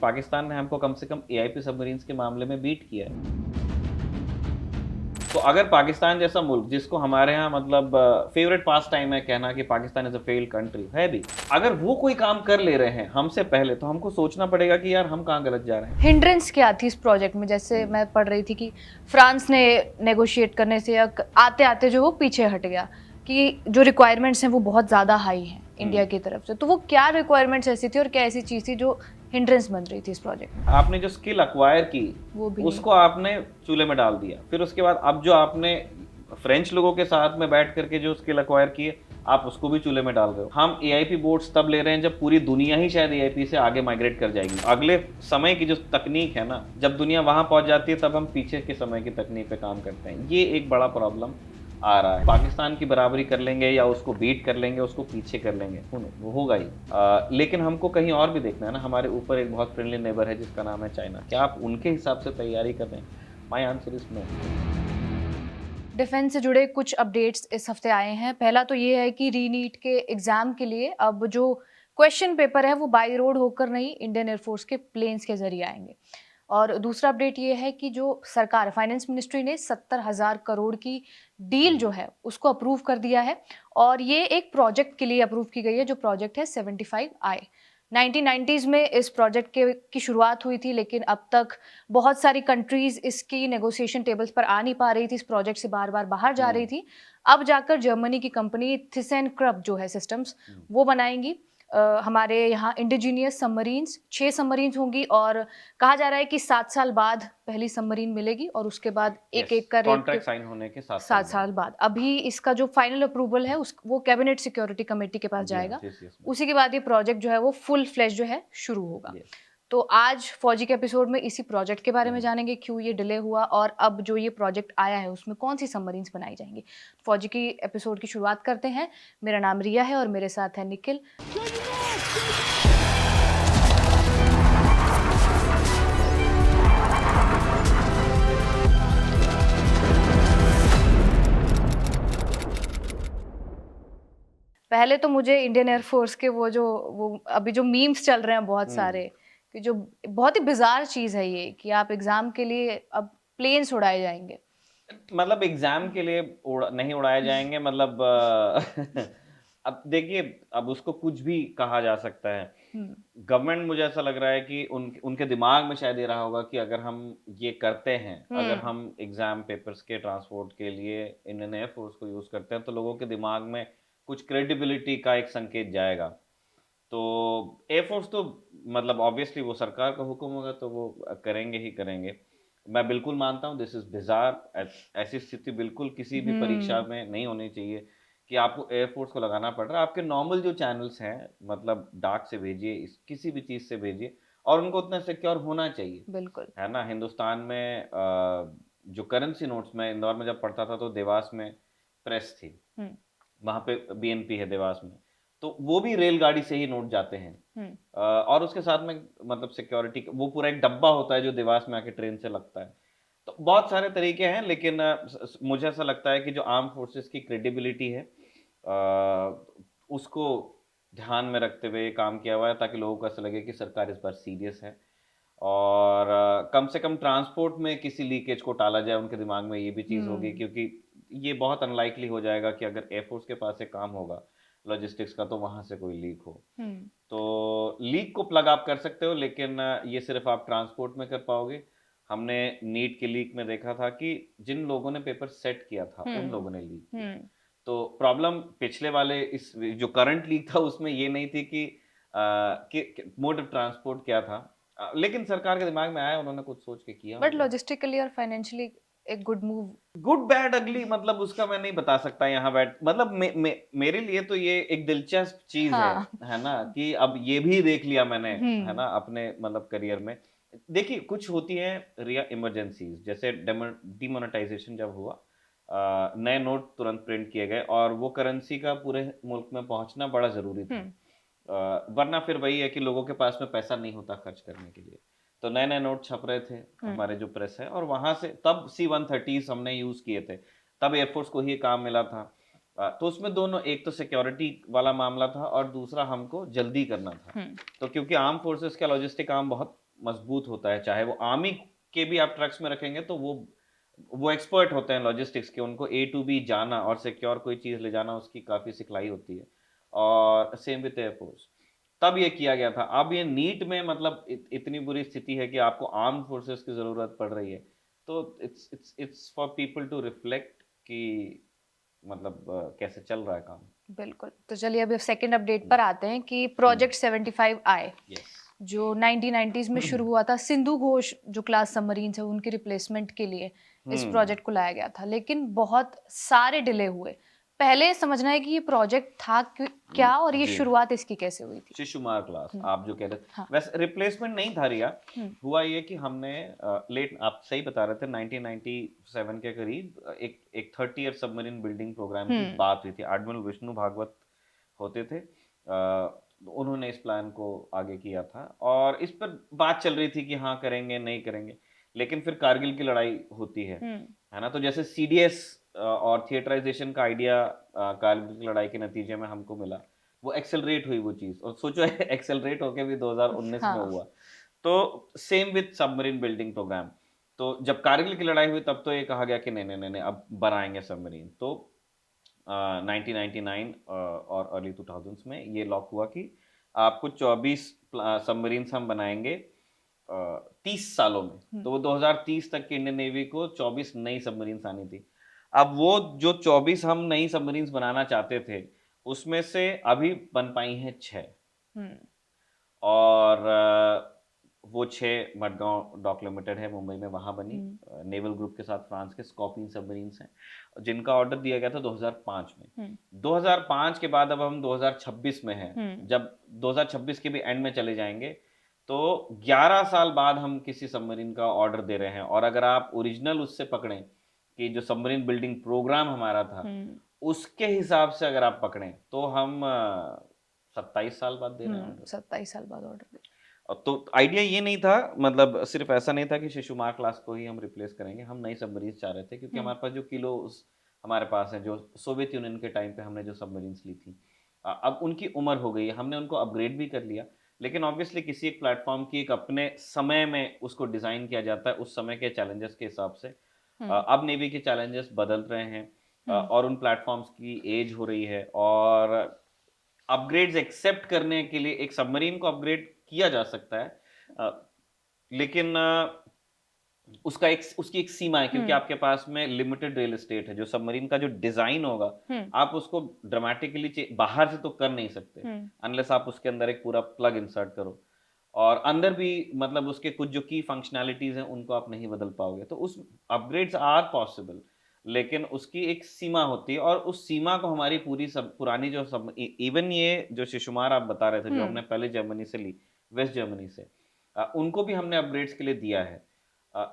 पाकिस्तान ने हमको कम से कम एआईपी सबमरीन्स के मामले में बीट किया है। तो अगर पाकिस्तान जैसा मुल्क, जिसको हमारे यहाँ मतलब फेवरेट पास टाइम है कहना कि Pakistan is a failed country, है भी, अगर वो कोई काम कर ले रहे हैं हमसे पहले, तो हमको सोचना पड़ेगा कि यार हम कहाँ गलत जा रहे हैं। हिंड्रेंस क्या थी इस प्रोजेक्ट में? जैसे मैं पढ़ रही थी कि फ्रांस ने नेगोशिएट करने से या आते आते जो वो पीछे हट गया, कि जो रिक्वायरमेंट्स हैं वो बहुत ज़्यादा हाई हैं इंडिया की तरफ से। तो वो क्या रिक्वायरमेंट्स ऐसी थी और क्या ऐसी चीज़ थी जो हिंड्रेंस बन रही थी इस प्रोजेक्ट में? आपने जो स्किल अक्वायर की वो भी नहीं। उसको आपने चूल्हे में डाल दिया। फिर उसके बाद अब जो आपने फ्रेंच लोगों के साथ में बैठ करके जो स्किल अक्वायर की है, आप उसको भी चूल्हे में डाल रहे हो। हम एआईपी बोर्ड्स तब ले रहे हैं जब पूरी दुनिया ही शायद एआईपी से आगे माइग्रेट कर जाएगी। अगले समय की जो तकनीक है ना, जब दुनिया वहां पहुंच जाती है तब हम पीछे के समय की तकनीक पे काम करते हैं। ये एक बड़ा प्रॉब्लम आ रहा है। पाकिस्तान की बराबरी कर लेंगे या उसको बीट कर लेंगे, उसको पीछे कर लेंगे, वो होगा ही। लेकिन हमको कहीं और भी देखना है ना। हमारे ऊपर एक बहुत फ्रेंडली नेबर है जिसका नाम है चाइना। क्या आप उनके हिसाब से तैयारी कर रहे हैं? My answer is no. Defence से जुड़े कुछ अपडेट्स इस हफ्ते आए हैं। पहला तो ये है कि रीनीट के एग्जाम के लिए अब जो क्वेश्चन पेपर है वो बाई रोड होकर नहीं, इंडियन एयरफोर्स के प्लेन्स के जरिए आएंगे। और दूसरा अपडेट ये है कि जो सरकार, फाइनेंस मिनिस्ट्री ने 70,000 करोड़ की डील जो है उसको अप्रूव कर दिया है। और ये एक प्रोजेक्ट के लिए अप्रूव की गई है, जो प्रोजेक्ट है 75I। 1990s में इस प्रोजेक्ट के की शुरुआत हुई थी, लेकिन अब तक बहुत सारी कंट्रीज इसकी नेगोशिएशन टेबल्स पर आ नहीं पा रही थी, इस प्रोजेक्ट से बार बार बाहर जा रही थी। अब जाकर जर्मनी की कंपनी थिसेनक्रप जो है सिस्टम्स, वो बनाएंगी। हमारे यहाँ इंडिजीनियस सबमरीन्स 6 सबमरीन्स होंगी और कहा जा रहा है कि 7 साल बाद पहली सबमरीन मिलेगी और उसके बाद एक एक कर कॉन्ट्रैक्ट साइन होने के 7 साल 7 बाद। साल बाद। अभी इसका जो फाइनल अप्रूवल है उस वो कैबिनेट सिक्योरिटी कमेटी के पास जी हाँ, जाएगा। जी उसी के बाद ये प्रोजेक्ट जो है वो फुल फ्लेश जो है शुरू होगा। यस। तो आज फौजी के एपिसोड में इसी प्रोजेक्ट के बारे में जानेंगे, क्यों ये डिले हुआ और अब जो ये प्रोजेक्ट आया है उसमें कौन सी सबमरीन्स बनाई जाएंगी। फौजी की एपिसोड की शुरुआत करते हैं। मेरा नाम रिया है और मेरे साथ है निखिल। पहले तो मुझे इंडियन एयरफोर्स के वो अभी जो मीम्स चल रहे हैं बहुत सारे, कि जो बहुत ही बिजार चीज है ये, कि आप एग्जाम के लिए अब प्लेन्स उड़ाए जाएंगे। मतलब एग्जाम के लिए नहीं उड़ाए जाएंगे, मतलब अब देखिए, अब उसको कुछ भी कहा जा सकता है। हम्म। गवर्नमेंट, मुझे ऐसा लग रहा है कि उनके दिमाग में शायद ये रहा होगा कि अगर हम ये करते हैं, अगर हम्म। हम एग्जाम पेपर्स के ट्रांसपोर्ट के लिए इंडियन एयरफोर्स को यूज करते हैं, तो लोगों के दिमाग में कुछ क्रेडिबिलिटी का एक संकेत जाएगा। तो एयरफोर्स तो मतलब ऑब्वियसली वो सरकार का हुक्म होगा तो वो करेंगे ही करेंगे। मैं बिल्कुल मानता हूँ दिस इज बिजार। ऐसी स्थिति बिल्कुल किसी भी परीक्षा में नहीं होनी चाहिए कि आपको एयरफोर्स को लगाना पड़ रहा है। आपके नॉर्मल जो चैनल्स हैं, मतलब डाक से भेजिए, किसी भी चीज़ से भेजिए, और उनको उतना सिक्योर होना चाहिए, बिल्कुल। है ना। हिंदुस्तान में जो करेंसी नोट्स, में इंदौर में जब पढ़ता था तो देवास में प्रेस थी, हम्म। वहाँ पे बीएनपी है देवास में, तो वो भी रेलगाड़ी से ही नोट जाते हैं। हम्म। और उसके साथ में मतलब सिक्योरिटी वो पूरा एक डब्बा होता है जो देवास में आके ट्रेन से लगता है। तो बहुत सारे तरीके हैं, लेकिन मुझे ऐसा लगता है कि जो आर्म फोर्सेस की क्रेडिबिलिटी है, उसको ध्यान में रखते हुए ये काम किया हुआ है, ताकि लोगों को ऐसा लगे कि सरकार इस बार सीरियस है। और कम से कम ट्रांसपोर्ट में किसी लीकेज को टाला जाए, उनके दिमाग में ये भी चीज़ होगी, क्योंकि ये बहुत अनलाइकली हो जाएगा कि अगर एयरफोर्स के पास एक काम होगा लॉजिस्टिक्स का, तो वहाँ से कोई लीक हो। हम्म। तो लीक को प्लग आप कर सकते हो, लेकिन ये सिर्फ आप ट्रांसपोर्ट में कर पाओगे। हमने नीट के लीक में देखा था कि जिन लोगों ने पेपर सेट किया था उन हम्म। लोगों ने लीक किया। हम्म। तो प्रॉब्लम पिछले वाले इस जो करंट लीक था उसमें ये नहीं थी कि मोड ऑफ ट्रांसपोर्ट क्या था। लेकिन सरकार के दिमाग में आया, उन्होंने कुछ सोच के किया बट होगा। लॉजिस्टिकली और फाइनेंशियली एक गुड मूव। गुड बैड अगली, मतलब उसका मैं नहीं बता सकता यहाँ बैठ, मतलब मेरे लिए तो ये एक दिलचस्प चीज हाँ। है ना, कि अब ये भी देख लिया मैंने, है हम्म। ना, अपने मतलब करियर में। देखिए, कुछ होती हैं रिया इमरजेंसीज, जैसे डिमोनेटाइजेशन जब हुआ, नए नोट तुरंत प्रिंट किए गए और वो करेंसी का पूरे मुल्क में पहुंचना बड़ा जरूरी था। हम्म। वरना फिर वही है कि लोगों के पास में पैसा नहीं होता खर्च करने के लिए। तो नए नए नोट छप रहे थे, हम्म। हमारे जो प्रेस है, और वहां से तब C-130 हमने यूज किए थे। तब एयरफोर्स को ही काम मिला था। तो उसमें दोनों, एक तो सिक्योरिटी वाला मामला था और दूसरा हमको जल्दी करना था। हम्म। तो क्योंकि आर्म फोर्सेस का लॉजिस्टिक आर्म बहुत मजबूत होता है, चाहे वो आर्मी के भी आप ट्रक्स में रखेंगे तो वो एक्सपर्ट होते हैं लॉजिस्टिक्स के, उनको ए टू बी जाना और सिक्योर कोई चीज़ ले जाना उसकी काफ़ी सिखलाई होती है। और सेम विद एयरफोर्स, तब ये किया गया था। अब ये नीट में मतलब इतनी बुरी स्थिति है कि आपको आर्म्ड फोर्सेस की ज़रूरत पड़ रही है। तो it's for people to reflect कि मतलब कैसे चल रहा है काम। बिल्कुल। तो चलिए अभी सेकंड अपडेट पर आते हैं कि प्रोजेक्ट 75 आए, यस। जो 1990s में शुरू हुआ था। सिंधु घोष जो क्लास सबमरीन है उनकी रिप्लेसमेंट के लिए इस प्रोजेक्ट को लाया गया था, लेकिन बहुत सारे डिले हुए। पहले समझना है कि ये प्रोजेक्ट था क्या और ये जी, शुरुआत इसकी कैसे हुई थी। शिशुमार क्लास आप जो कह रहे थे, हाँ। वैसे रिप्लेसमेंट नहीं था रिया। हम्म, हुआ ये कि हमने लेट, आप सही बता रहे थे, 1997 के करीब एक 30 ईयर सबमरीन बिल्डिंग प्रोग्राम की बात हुई थी। एडमिरल विष्णु भागवत होते थे, उन्होंने इस प्लान को आगे किया था और इस पर बात चल रही थी कि हाँ करेंगे नहीं करेंगे। लेकिन फिर कारगिल की लड़ाई होती है ना। तो जैसे सीडीएस और थिएटराइजेशन का आइडिया कारगिल की लड़ाई के नतीजे में हमको मिला, वो एक्सेलरेट हुई वो चीज़, और सोचो एक्सेलरेट होके भी 2019 में हाँ। हुआ। तो same with submarine building programme. तो जब कारगिल की लड़ाई हुई तब तो ये कहा गया कि नहीं नहीं नहीं नहीं, अब बनाएंगे सबमरीन। तो 1999 और अर्ली 2000s में ये लॉक हुआ कि आपको 24 सबमरीन्स हम बनाएंगे 30 सालों में। तो वो 2030 तक के इंडियन नेवी को 24 नई सबमरीन्स आनी थी। अब वो जो 24 हम नई सबमरीन्स बनाना चाहते थे, उसमें से अभी बन पाई हैं 6। और वो 6 मडगांव डॉक लिमिटेड है मुंबई में, वहाँ बनी। नेवल ग्रुप के साथ फ्रांस के स्कॉर्पियन सबमरीन्स हैं, जिनका ऑर्डर दिया गया था 2005 में। 2005 के बाद अब हम 2026 में हैं। जब 2026 के भी एंड में चले जाएंगे तो 11 साल बाद हम किसी सबमरीन का ऑर्डर दे रहे हैं। और अगर आप ओरिजिनल उससे पकड़ें कि जो सबमरीन बिल्डिंग प्रोग्राम हमारा था, उसके हिसाब से अगर आप पकड़ें तो हम 27 साल बाद दे रहे हैं ऑर्डर। 27 साल बाद ऑर्डर। तो आइडिया ये नहीं था, मतलब सिर्फ ऐसा नहीं था कि शिशुमार क्लास को ही हम रिप्लेस करेंगे। हम नई सबमरीन्स चाह रहे थे क्योंकि हमारे पास जो किलो हमारे पास है, जो सोवियत यूनियन के टाइम पे हमने जो सबमरीन्स ली थी, अब उनकी उम्र हो गई है, हमने उनको अपग्रेड भी कर लिया। लेकिन ऑब्वियसली किसी एक प्लेटफॉर्म की एक अपने समय में उसको डिज़ाइन किया जाता है, उस समय के चैलेंजेस के हिसाब से। अब नेवी के चैलेंजेस बदल रहे हैं, और उन प्लेटफॉर्म्स की एज हो रही है, और अपग्रेड्स एक्सेप्ट करने के लिए एक सबमरीन को अपग्रेड किया जा सकता है, लेकिन उसकी एक सीमा है, क्योंकि आपके पास में लिमिटेड रियल एस्टेट है। जो सबमरीन का जो डिजाइन होगा, आप उसको ड्रामेटिकली बाहर से तो कर नहीं सकते अनलेस आप उसके अंदर एक पूरा प्लग इंसर्ट करो, और अंदर भी मतलब उसके कुछ जो की फंक्शनैलिटीज हैं उनको आप नहीं बदल पाओगे। तो उस अपग्रेड्स आर पॉसिबल, लेकिन उसकी एक सीमा होती है, और उस सीमा को हमारी पूरी पुरानी जो सब, इवन ये जो शिशुमार आप बता रहे थे जो हमने पहले जर्मनी से ली, वेस्ट जर्मनी से, उनको भी हमने अपग्रेड्स के लिए दिया है।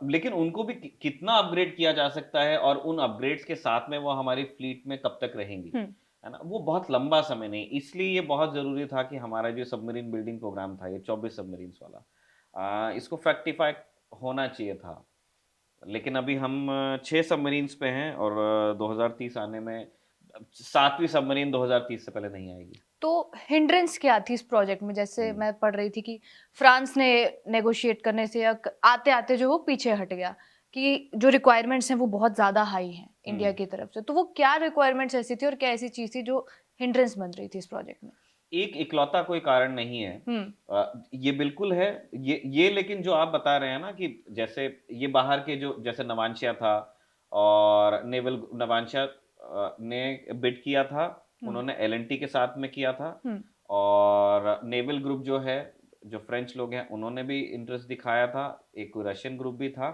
लेकिन उनको भी कितना अपग्रेड किया जा सकता है और उन अपग्रेड्स के साथ में वो हमारी फ्लीट में कब तक रहेंगी, है ना, वो बहुत लंबा समय नहीं। इसलिए ये बहुत ज़रूरी था कि हमारा जो सबमरीन बिल्डिंग प्रोग्राम था, ये 24 सबमरीन्स वाला, इसको फ्रैक्टिफाई होना चाहिए था। लेकिन अभी हम 6 सबमरीन्स पे हैं, और 2030 आने में 7वीं सबमरीन 2030 से पहले नहीं आएगी। तो हिंड्रेंस क्या थी इस प्रोजेक्ट में? जैसे मैं पढ़ रही थी कि फ्रांस ने नेगोशिएट करने से या आते आते जो वो पीछे हट गया, कि जो रिक्वायरमेंट्स हैं वो बहुत ज़्यादा हाई हैं इंडिया की तरफ से। तो वो क्या रिक्वायरमेंट्स ऐसी थी और क्या ऐसी चीज़ थी जो हिंड्रेंस बन रही थी इस प्रोजेक्ट में? एक इकलौता कोई कारण नहीं है। ये बिल्कुल है, ये लेकिन जो आप बता रहे हैं ना कि जैसे ये बाहर के जो, जैसे नवांशिया था, और नेवल नवांशिया ने बिड किया था, उन्होंने एलएनटी के साथ में किया था, और नेवल ग्रुप जो है, जो फ्रेंच लोग हैं, उन्होंने भी इंटरेस्ट दिखाया था, एक रशियन ग्रुप भी था,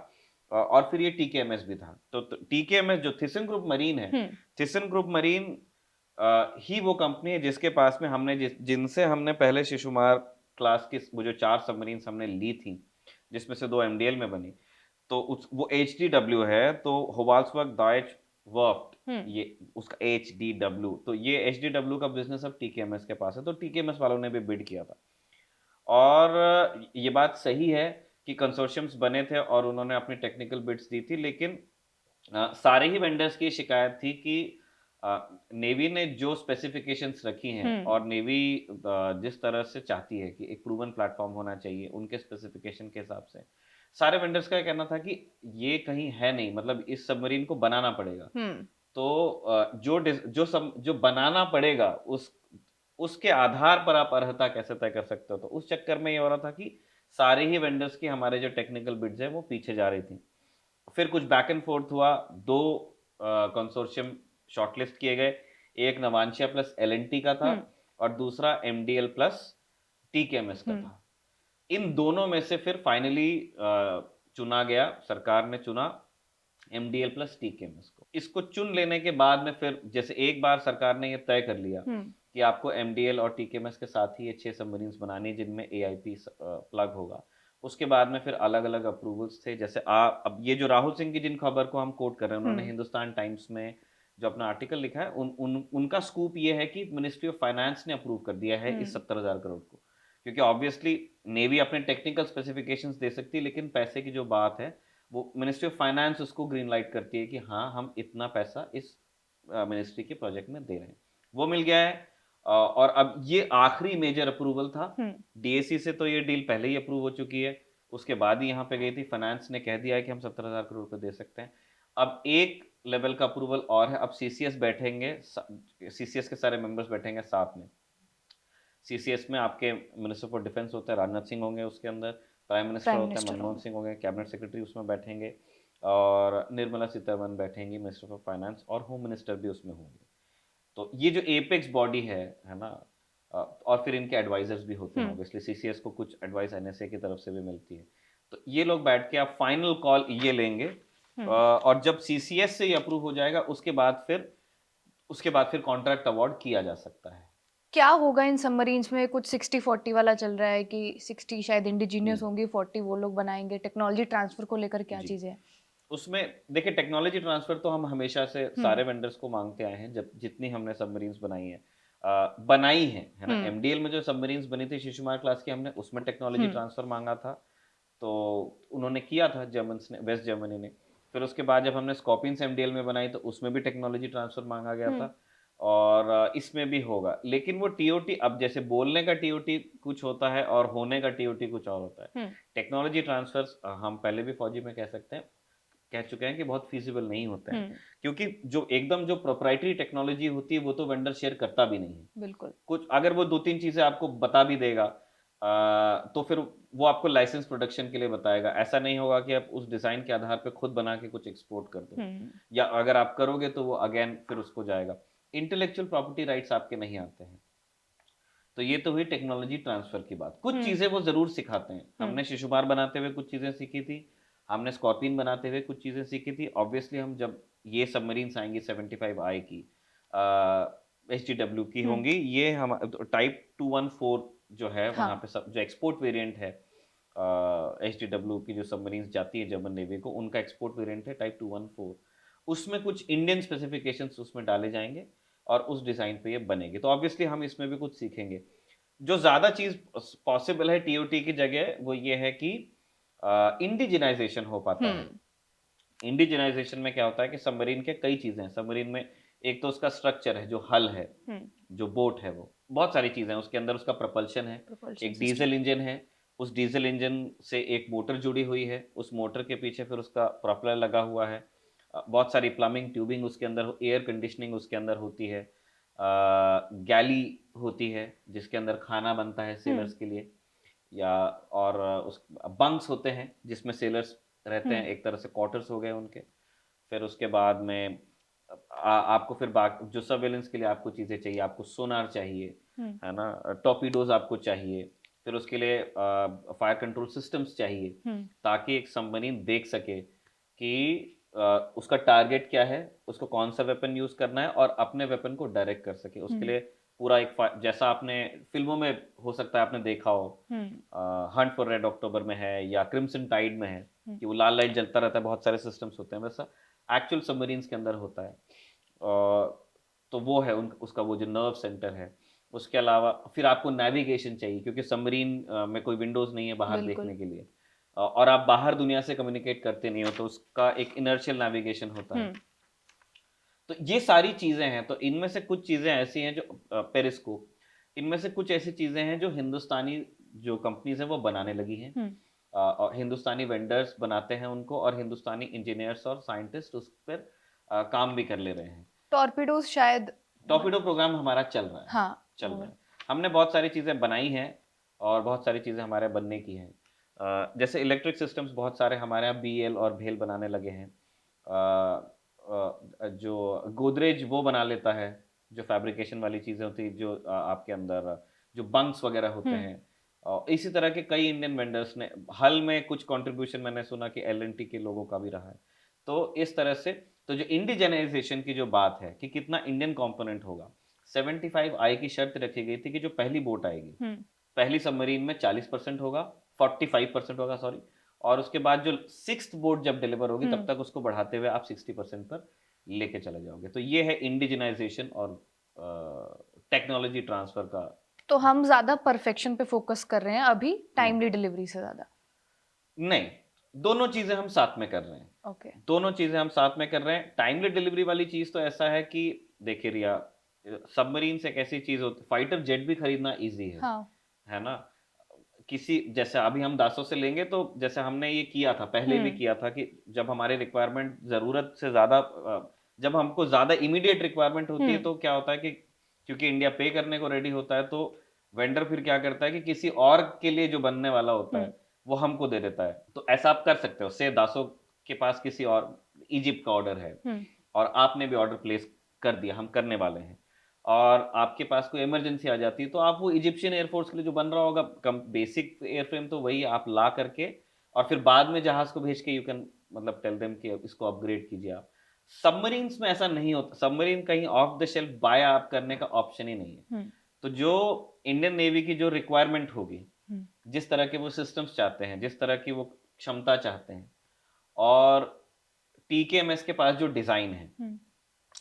और फिर ये टीकेएमएस भी था। तो टीकेएमएस जो थिसन ग्रुप मरीन है, थिसन ग्रुप मरीन ही वो कंपनी है जिसके पास में हमने जिनसे हमने पहले शिशुमार क्लास की वो जो 4 सबमरीन्स हमने ली थी, जिसमें से 2 एमडीएल में बनी, तो वो एचडीडब्ल्यू है, तो होवाल्सबर्ग डॉयच वर्फ्ट, ये उसका एचडीडब्ल्यू। तो ये एचडीडब्ल्यू का बिजनेस अब टीकेएमएस के पास है, तो टीकेएमएस वालों ने भी बिड किया था। और ये बात सही है कि कंसोर्शियम्स बने थे और उन्होंने अपनी टेक्निकल बिड्स दी थी, लेकिन सारे ही वेंडर्स की शिकायत थी कि नेवी ने जो स्पेसिफिकेशंस रखी हैं और नेवी जिस तरह से चाहती है कि एक प्रूवन प्लेटफॉर्म होना चाहिए उनके स्पेसिफिकेशन के हिसाब से, सारे वेंडर्स का कहना था कि ये कहीं है नहीं, मतलब इस सबमरीन को बनाना पड़ेगा। तो जो बनाना पड़ेगा उसके आधार पर आप अर्हता कैसे तय कर सकते हो। तो उस चक्कर में ये हो रहा था कि सारे ही वेंडर्स की हमारे जो टेक्निकल बिड्स हैं वो पीछे जा रही थी। फिर कुछ बैक एंड फोर्थ हुआ, दो कंसोर्शियम शॉर्टलिस्ट किए गए, एक नवांशिया प्लस एलएनटी का था और दूसरा एमडीएल प्लस टीकेएमएस का था। इन दोनों में से फिर फाइनली चुना गया, सरकार ने चुना एमडीएल प्लस टीकेएमएस को। इसको चुन लेने के बाद में फिर जैसे एक बार सरकार ने ये तय कर लिया कि आपको एमडीएल और टीकेएमएस के साथ ही ये 6 सबमरीन्स बनानी जिनमें एआईपी प्लग होगा। उसके बाद में फिर अलग अलग अप्रूवल्स थे, जैसे अब ये जो राहुल सिंह की जिन खबर को हम कोट कर रहे हैं, उन्होंने हिंदुस्तान टाइम्स में जो अपना आर्टिकल लिखा है उनका स्कूप ये है कि मिनिस्ट्री ऑफ फाइनेंस ने अप्रूव कर दिया है इस 70,000 करोड़ को। क्योंकि ऑब्वियसली नेवी अपने टेक्निकल स्पेसिफिकेशंस दे सकती है, लेकिन पैसे की जो बात है वो मिनिस्ट्री ऑफ फाइनेंस उसको ग्रीन लाइट करती है कि हाँ हम इतना पैसा इस मिनिस्ट्री के प्रोजेक्ट में दे रहे हैं। वो मिल गया है। और अब ये आखिरी मेजर अप्रूवल था। डीएसी से तो ये डील पहले ही अप्रूव हो चुकी है, उसके बाद ही यहाँ पे गई थी, फाइनेंस ने कह दिया है कि हम 70,000 करोड़ रुपए दे सकते हैं। अब एक लेवल का अप्रूवल और है, अब सीसीएस बैठेंगे, सीसीएस के सारे मेंबर्स बैठेंगे साथ में। सीसीएस में आपके मिनिस्टर फॉर डिफेंस होते हैं, राजनाथ सिंह होंगे उसके अंदर, प्राइम मिनिस्टर होते हैं मनमोहन सिंह होंगे, कैबिनेट सेक्रेटरी उसमें बैठेंगे और निर्मला सीतारमन बैठेंगी, मिनिस्टर फॉर फाइनेंस, और होम मिनिस्टर भी उसमें होंगे। तो ये जो एपेक्स बॉडी है ना, और फिर इनके एडवाइजर्स भी होते हैं ऑब्वियसली, सीसीएस को कुछ एडवाइस एनएसए की तरफ से भी मिलती है। तो ये लोग बैठ के आप फाइनल कॉल ये लेंगे, और जब सीसीएस से ये अप्रूव हो जाएगा उसके बाद फिर कॉन्ट्रैक्ट अवार्ड किया जा सकता है। क्या होगा इन सबमरीन्स में? कुछ 60-40 वाला चल रहा है कि 60 शायद इंडिजीनियस होंगी, 40 वो लोग बनाएंगे। टेक्नोलॉजी ट्रांसफर को लेकर क्या चीजें हैं? उसमें देखिए, टेक्नोलॉजी ट्रांसफर तो हम हमेशा से सारे वेंडर्स को मांगते आए हैं, जब जितनी हमने सबमरीन्स बनाई है ना। एमडीएल में जो सबमरीन्स बनी थी शिशुमार क्लास की, हमने उसमें टेक्नोलॉजी ट्रांसफर मांगा था, तो उन्होंने किया था जर्मन्स ने, वेस्ट जर्मनी ने। फिर उसके बाद जब हमने स्कॉर्पियंस एमडीएल में बनाई तो उसमें भी टेक्नोलॉजी ट्रांसफर मांगा गया था, और इसमें भी होगा। लेकिन वो टीओटी, अब जैसे बोलने का टीओटी कुछ होता है और होने का टीओटी कुछ और होता है। टेक्नोलॉजी ट्रांसफर्स हम पहले भी फौजी में कह चुके हैं कि बहुत फीजिबल नहीं होते हैं, क्योंकि जो एकदम जो प्रोप्राइटरी टेक्नोलॉजी होती है वो तो वेंडर शेयर करता भी नहीं है। बिल्कुल। कुछ अगर वो 2-3 चीजें आपको बता भी देगा, तो फिर वो आपको लाइसेंस प्रोडक्शन के लिए बताएगा। ऐसा नहीं होगा कि आप उस डिजाइन के आधार पे खुद बना के कुछ एक्सपोर्ट कर दो, या अगर आप करोगे तो वो अगेन फिर उसको जाएगा। इंटेलेक्चुअल प्रॉपर्टी राइट्स आपके नहीं आते हैं। तो ये तो हुई टेक्नोलॉजी ट्रांसफर की बात। कुछ चीजें वो जरूर सिखाते हैं। हमने शिशुमार बनाते हुए कुछ चीजें सीखी थी, हमने स्कॉर्पियन बनाते हुए कुछ चीजें सीखी थी। ऑब्वियसली हम जब ये सबमरीन्स आएंगी 75I की, HGW की होंगी, ये हम टाइप 214 जो है वहाँ पे जो एक्सपोर्ट वेरिएंट है HGW की, जो सबमरीन्स जाती है जर्मन नेवी को, उनका एक्सपोर्ट वेरिएंट है टाइप 214। उसमें कुछ इंडियन स्पेसिफिकेशंस उसमें डाले जाएंगे और उस डिज़ाइन पे ये बनेगी। तो ऑब्वियसली हम इसमें भी कुछ सीखेंगे। जो ज़्यादा चीज़ पॉसिबल है टीओटी की जगह, वो ये है कि इंडिजिनाइजेशन हो पाता है। इंडिजिनाइजेशन में क्या होता है कि सबमरीन के कई चीज़ें हैं। सबमरीन में एक तो उसका स्ट्रक्चर है, जो हल है, जो बोट है, वो बहुत सारी चीज़ें हैं उसके अंदर। उसका प्रपल्शन है, एक डीजल इंजन है, उस डीजल इंजन से एक मोटर जुड़ी हुई है, उस मोटर के पीछे फिर उसका प्रोपेलर लगा हुआ है, बहुत सारी प्लम्बिंग ट्यूबिंग उसके अंदर, एयर कंडीशनिंग उसके अंदर होती है, गैली होती है जिसके अंदर खाना बनता है सेलर्स के लिए, या और उस बंक्स होते हैं जिसमें सेलर्स रहते हैं, एक तरह से क्वार्टर्स हो गए उनके। फिर उसके बाद में आपको फिर जो सर्वेलेंस के लिए आपको चीज़ें चाहिए, आपको सोनार चाहिए, है ना, टॉर्पीडोज आपको चाहिए, फिर उसके लिए फायर कंट्रोल सिस्टम्स चाहिए, ताकि एक सबमरीन देख सके कि उसका टारगेट क्या है, उसको कौन सा वेपन यूज करना है, और अपने वेपन को डायरेक्ट कर सके। उसके लिए पूरा एक जैसा आपने फिल्मों में हो सकता है आपने देखा हो, हंट फॉर रेड अक्टूबर में है या क्रिम्सन टाइड में है, कि वो लाल लाइट जलता रहता है, बहुत सारे सिस्टम्स होते हैं, वैसा एक्चुअल सबमरीन्स के अंदर होता है। तो वो है उसका वो जो नर्व सेंटर है। उसके अलावा फिर आपको नेविगेशन चाहिए, क्योंकि सबमरीन में कोई विंडोज नहीं है बाहर देखने के लिए, और आप बाहर दुनिया से कम्युनिकेट करते नहीं हो, तो उसका एक इनर्शियल नेविगेशन होता है। तो ये सारी चीजें हैं, तो इनमें से कुछ चीजें ऐसी हैं जो पेरिस्कोप, इनमें से कुछ ऐसी चीजें हैं जो हिंदुस्तानी जो कंपनीज हैं वो बनाने लगी हैं। और हिंदुस्तानी वेंडर्स बनाते हैं उनको, और हिंदुस्तानी इंजीनियर्स और साइंटिस्ट उस पर काम भी कर ले रहे हैं। टॉर्पीडोज शायद। टॉर्पीडो प्रोग्राम हमारा चल रहा है, हाँ। चल रहा है। हमने बहुत सारी चीज़ें बनाई हैं और बहुत सारी चीज़ें हमारे बनने की हैं। जैसे इलेक्ट्रिक सिस्टम्स बहुत सारे हमारे यहाँ बीएल और भेल बनाने लगे हैं। जो गोदरेज वो बना लेता है, जो फैब्रिकेशन वाली चीज़ें होती है, जो आपके अंदर जो बंक्स वगैरह होते हैं। और इसी तरह के कई इंडियन वेंडर्स ने, हल में कुछ कंट्रीब्यूशन मैंने सुना कि एल&टी के लोगों का भी रहा है। तो इस तरह से, तो जो इंडिजेनाइजेशन की जो बात है कि कितना इंडियन कंपोनेंट होगा, 75 आई की शर्त रखी गई थी कि जो पहली बोट आएगी, पहली सबमरीन में 40% होगा, 45% होगा सॉरी, और उसके बाद जो 6th बोट जब डिलीवर होगी तब तक उसको बढ़ाते हुए आप 60% पर लेके चले जाओगे। तो ये है इंडिजिनाइजेशन और टेक्नोलॉजी ट्रांसफर का। तो हम ज्यादा परफेक्शन पे फोकस कर रहे हैं अभी, टाइमली डिलीवरी से ज्यादा? नहीं, दोनों चीजें हम साथ में कर रहे हैं। ओके। दोनों चीजें हम साथ में कर रहे हैं। टाइमली डिलीवरी वाली चीज तो ऐसा है कि देखिए रिया, सबमरीन से एक ऐसी चीज होती, फाइटर जेट भी खरीदना इजी है ना। किसी जैसे अभी हम दासों से लेंगे, तो जैसे हमने ये किया था, पहले भी किया था कि जब हमारे रिक्वायरमेंट जरूरत से ज्यादा, जब हमको ज्यादा इमीडिएट रिक्वायरमेंट होती है, तो क्या होता है कि क्योंकि इंडिया पे करने को रेडी होता है, तो वेंडर फिर क्या करता है कि किसी और के लिए जो बनने वाला होता है वो हमको दे देता है। तो ऐसा आप कर सकते हो, से दासों के पास किसी और इजिप्ट का ऑर्डर है और आपने भी ऑर्डर प्लेस कर दिया, हम करने वाले हैं, और आपके पास कोई इमरजेंसी आ जाती है, तो आप वो इजिप्शियन एयरफोर्स के लिए जो बन रहा होगा कम बेसिक एयरफ्रेम, तो वही आप ला करके और फिर बाद में जहाज को भेज के यू कैन मतलब टेल देम कि इसको अपग्रेड कीजिए आप। सबमरीन्स में ऐसा नहीं होता, सबमरीन कहीं ऑफ द शेल्फ बाय आप करने का ऑप्शन ही नहीं है। तो जो इंडियन नेवी की जो रिक्वायरमेंट होगी, जिस तरह के वो सिस्टम्स चाहते हैं, जिस तरह की वो क्षमता चाहते हैं, और टीकेएमएस के पास जो डिजाइन है,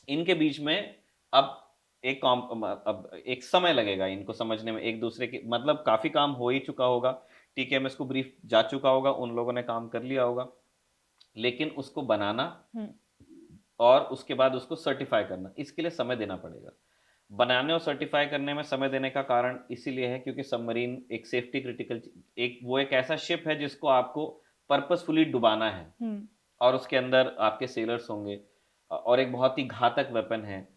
इनके बीच में अब अब एक समय लगेगा इनको समझने में, एक दूसरे की, मतलब काफी काम हो ही चुका होगा, टीकेएमएस को ब्रीफ जा चुका होगा, उन लोगों ने काम कर लिया होगा, लेकिन उसको बनाना और उसके बाद उसको सर्टिफाई करना, इसके लिए समय देना पड़ेगा। बनाने और सर्टिफाई करने में समय देने का कारण इसीलिए है क्योंकि सबमरीन एक सेफ्टी क्रिटिकल, एक ऐसा शिप है जिसको आपको पर्पसफुली डुबाना है, और उसके अंदर आपके सेलर्स होंगे, और एक बहुत ही घातक वेपन है।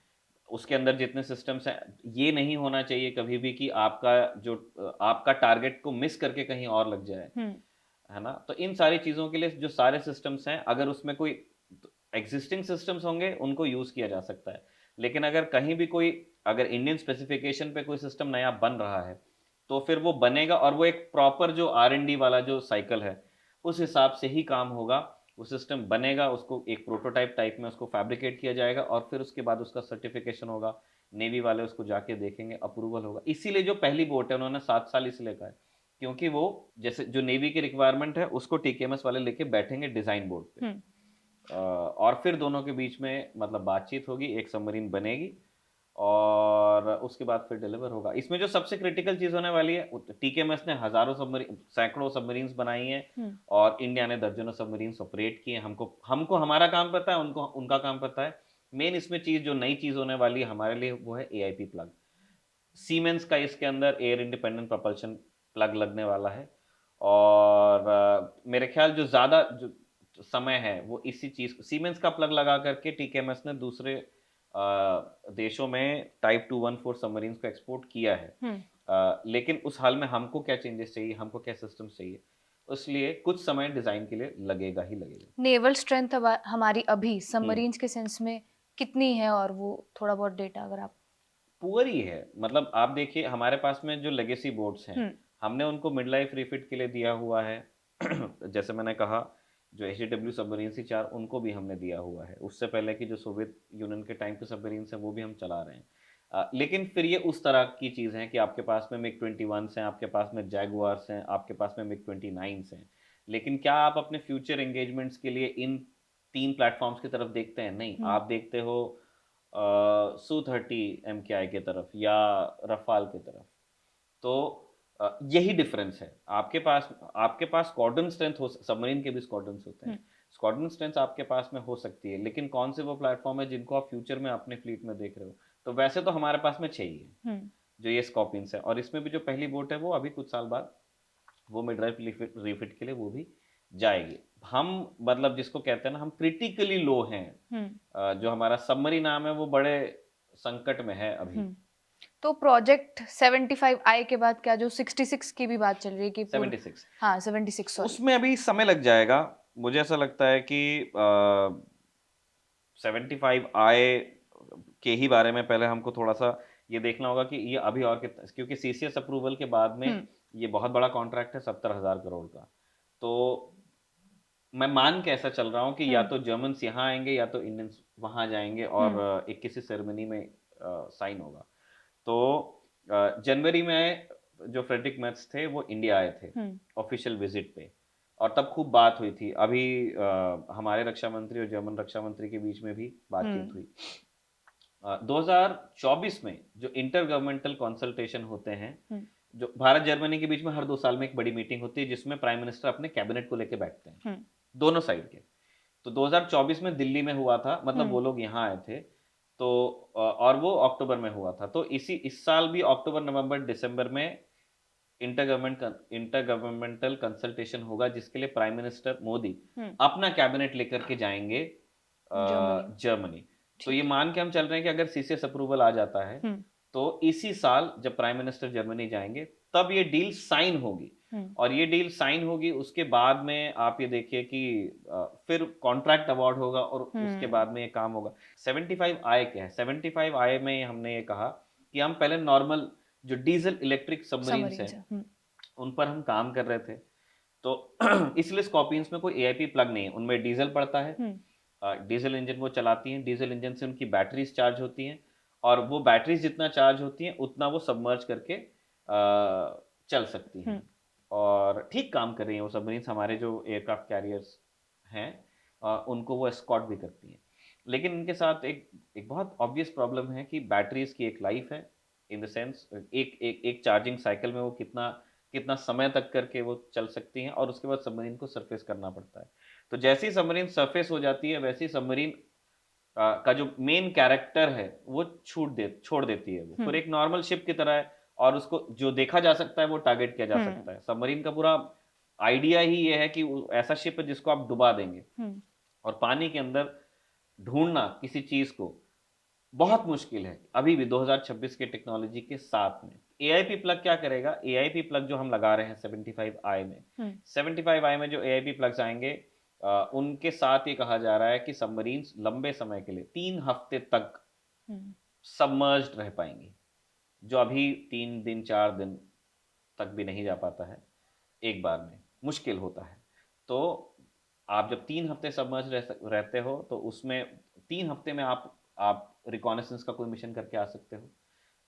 उसके अंदर जितने सिस्टम्स हैं, ये नहीं होना चाहिए कभी भी कि आपका टारगेट को मिस करके कहीं और लग जाए, है ना। तो इन सारी चीज़ों के लिए जो सारे सिस्टम्स हैं, अगर उसमें कोई एग्जिस्टिंग सिस्टम्स होंगे उनको यूज़ किया जा सकता है, लेकिन अगर कहीं भी कोई, अगर इंडियन स्पेसिफिकेशन पे कोई सिस्टम नया बन रहा है, तो फिर वो बनेगा और वो एक प्रॉपर जो R&D वाला जो साइकिल है उस हिसाब से ही काम होगा। वो सिस्टम बनेगा, उसको एक प्रोटोटाइप टाइप में उसको फैब्रिकेट किया जाएगा, और फिर उसके बाद उसका सर्टिफिकेशन होगा, नेवी वाले उसको जाके देखेंगे, अप्रूवल होगा। इसीलिए जो पहली बोट है उन्होंने 7 साल इसलिए कहा है क्योंकि वो जैसे जो नेवी की रिक्वायरमेंट है उसको टीकेएमएस वाले लेके बैठेंगे डिजाइन बोर्ड पे, और फिर दोनों के बीच में मतलब बातचीत होगी, एक सबमरीन बनेगी और उसके बाद फिर डिलीवर होगा। इसमें जो सबसे क्रिटिकल चीज होने वाली है, टीकेएमएस ने हजारों सबमरीन, सैकड़ों सबमरीन्स बनाई हैं, और इंडिया ने दर्जनों सबमरीन्स ऑपरेट किए। हमको हमारा काम पता है, उनको उनका काम पता है। मेन इसमें चीज, जो नई चीज होने वाली है हमारे लिए, वो है एआईपी प्लग। सीमेंस का इसके अंदर एयर इंडिपेंडेंट प्रोपल्शन प्लग लगने वाला है, और मेरे ख्याल जो ज़्यादा जो समय है वो इसी चीज़, सीमेंस का प्लग लगा करके टीकेएमएस ने दूसरे देशों में टाइप 214 सबमरीन्स को एक्सपोर्ट किया है। लेकिन उस हाल में हमको क्या चेंजेस चाहिए, हमको क्या सिस्टम्स चाहिए, इसलिए कुछ समय डिज़ाइन के लिए लगेगा ही लगेगा। नेवल स्ट्रेंथ हमारी अभी सबमरीन्स के सेंस में कितनी है, और वो थोड़ा बहुत डेटा अगर आप? पुअर ही है, मतलब आप देखिए हमारे पास में जो लेगेसी बोर्ड्स हैं, हमने उनको मिड लाइफ रिफिट के लिए दिया हुआ है। जैसे मैंने कहा, जो HW सबमरीन थी 4, उनको भी हमने दिया हुआ है। उससे पहले की जो सोवियत यूनियन के टाइम के सबमरीन हैं वो भी हम चला रहे हैं। लेकिन फिर ये उस तरह की चीज़ है कि आपके पास में MiG-21 हैं, आपके पास में जैगुआर्स हैं, आपके पास में MiG-29 हैं, लेकिन क्या आप अपने फ्यूचर एंगेजमेंट्स के लिए इन 3 प्लेटफॉर्म्स की तरफ देखते हैं? नहीं, आप देखते हो Su-30 MKI के तरफ या रफाल की तरफ। तो यही डिफरेंस है। आपके पास स्क्वाड्रन स्ट्रेंथ हो, सबमरीन के भी स्क्वाड्रन्स होते हैं, स्क्वाड्रन स्ट्रेंथ आपके पास में हो सकती है, लेकिन कौन से वो प्लेटफॉर्म है जिनको आप फ्यूचर में अपने फ्लीट में देख रहे हो? तो वैसे तो हमारे पास में 6 ही है, हम्म जो ये स्कॉर्पियंस है, और इसमें भी जो पहली बोट है वो अभी कुछ साल बाद वो मिड लाइफ रिफिट के लिए वो भी जाएगी। हम मतलब जिसको कहते हैं ना, हम क्रिटिकली लो हैं। हम्म जो हमारा सबमरीन नाम है वो बड़े संकट में है अभी। हम्म तो प्रोजेक्ट 75 आए के बाद क्या जो 66 की भी बात चल रही है कि पूरा, 76 हाँ 76 सॉरी। उसमें अभी समय लग जाएगा। मुझे ऐसा लगता है कि 75 आए के ही बारे में पहले हमको थोड़ा सा ये देखना होगा कि ये अभी और कितना, क्योंकि सीसीएस अप्रूवल के बाद में हम्म ये बहुत बड़ा कॉन्ट्रैक्ट है 70,000 करोड़ का। तो मैं मान के ऐसा चल रहा हूँ कि या हम्म तो जर्मन्स यहाँ आएंगे या तो इंडियंस वहाँ जाएंगे और हम्म एक किसी सेरेमनी में साइन होगा। तो जनवरी में जो फ्रेडरिक मेर्ज थे वो इंडिया आए थे हम्म ऑफिशियल विजिट पे, और तब खूब बात हुई थी। अभी हमारे रक्षा मंत्री और जर्मन रक्षा मंत्री के बीच में भी बातचीत हुई। 2024 में जो इंटर गवर्नमेंटल कंसल्टेशन होते हैं, हम्म जो भारत जर्मनी के बीच में हर 2 साल में एक बड़ी मीटिंग होती है जिसमें प्राइम मिनिस्टर अपने कैबिनेट को लेके बैठते हैं, हम्म दोनों साइड के। तो 2024 में दिल्ली में हुआ था, मतलब वो हम्म लोग यहाँ आए थे। तो और वो अक्टूबर में हुआ था। तो इस साल भी अक्टूबर नवंबर दिसंबर में इंटर गवर्नमेंटल कंसल्टेशन होगा, जिसके लिए प्राइम मिनिस्टर मोदी हम्म अपना कैबिनेट लेकर के जाएंगे जर्मनी, जर्मनी। तो ये ठीक है। मान के हम चल रहे हैं कि अगर सीसीएस अप्रूवल आ जाता है हम्म तो इसी साल जब प्राइम मिनिस्टर जर्मनी जाएंगे तब ये डील साइन होगी। हम्म और ये डील साइन होगी, उसके बाद में आप ये देखिए कि फिर कॉन्ट्रैक्ट अवार्ड होगा और उसके हम्म बाद में ये काम होगा। 75 आए क्या है? 75 आए में हमने ये कहा कि हम पहले नॉर्मल जो डीजल इलेक्ट्रिक सबमरीन्स समरी हैं से उन पर हम काम कर रहे थे। तो इसलिए स्कॉर्पियंस में कोई एआईपी प्लग नहीं है, उनमें डीजल पड़ता है। हम्म डीजल इंजन वो चलाती हैं, डीजल इंजन से उनकी बैटरीज चार्ज होती हैं, और वो बैटरीज जितना चार्ज होती हैं उतना वो सबमर्ज करके चल सकती हैं। हम्म और ठीक काम कर रही हैं वो सबमरीन्स, हमारे जो एयरक्राफ्ट कैरियर्स हैं उनको वो एस्कॉर्ट भी करती हैं। लेकिन इनके साथ एक एक बहुत ऑब्वियस प्रॉब्लम है कि बैटरीज की एक लाइफ है, इन द सेंस एक चार्जिंग साइकिल में वो कितना कितना समय तक करके वो चल सकती हैं, और उसके बाद सबमरीन को सरफेस करना पड़ता है। तो जैसे ही सबमरीन सरफेस हो जाती है वैसे ही सबमरीन का जो मेन कैरेक्टर है वो छोड़ देती है, वो फिर हम्म एक नॉर्मल शिप की तरह है, और उसको जो देखा जा सकता है वो टारगेट किया जा हम्म सकता है। सबमरीन का पूरा आइडिया ही ये है कि ऐसा शिप है जिसको आप डुबा देंगे, हम्म और पानी के अंदर ढूंढना किसी चीज को बहुत मुश्किल है अभी भी 2026 के टेक्नोलॉजी के साथ में। एआईपी प्लग क्या करेगा? एआईपी प्लग जो हम लगा रहे हैं 75 आई में, हम्म 75 आई में जो एआईपी प्लग्स आएंगे उनके साथ ये कहा जा रहा है कि सबमरीन्स लंबे समय के लिए 3 हफ्ते तक हम्म सबमर्ज्ड रह पाएंगी, जो अभी 3 दिन 4 दिन तक भी नहीं जा पाता है एक बार में, मुश्किल होता है। तो आप जब 3 हफ्ते सबमर्ज रहते हो तो उसमें 3 हफ्ते में आप रिकॉनेसेंस का कोई मिशन करके आ सकते हो,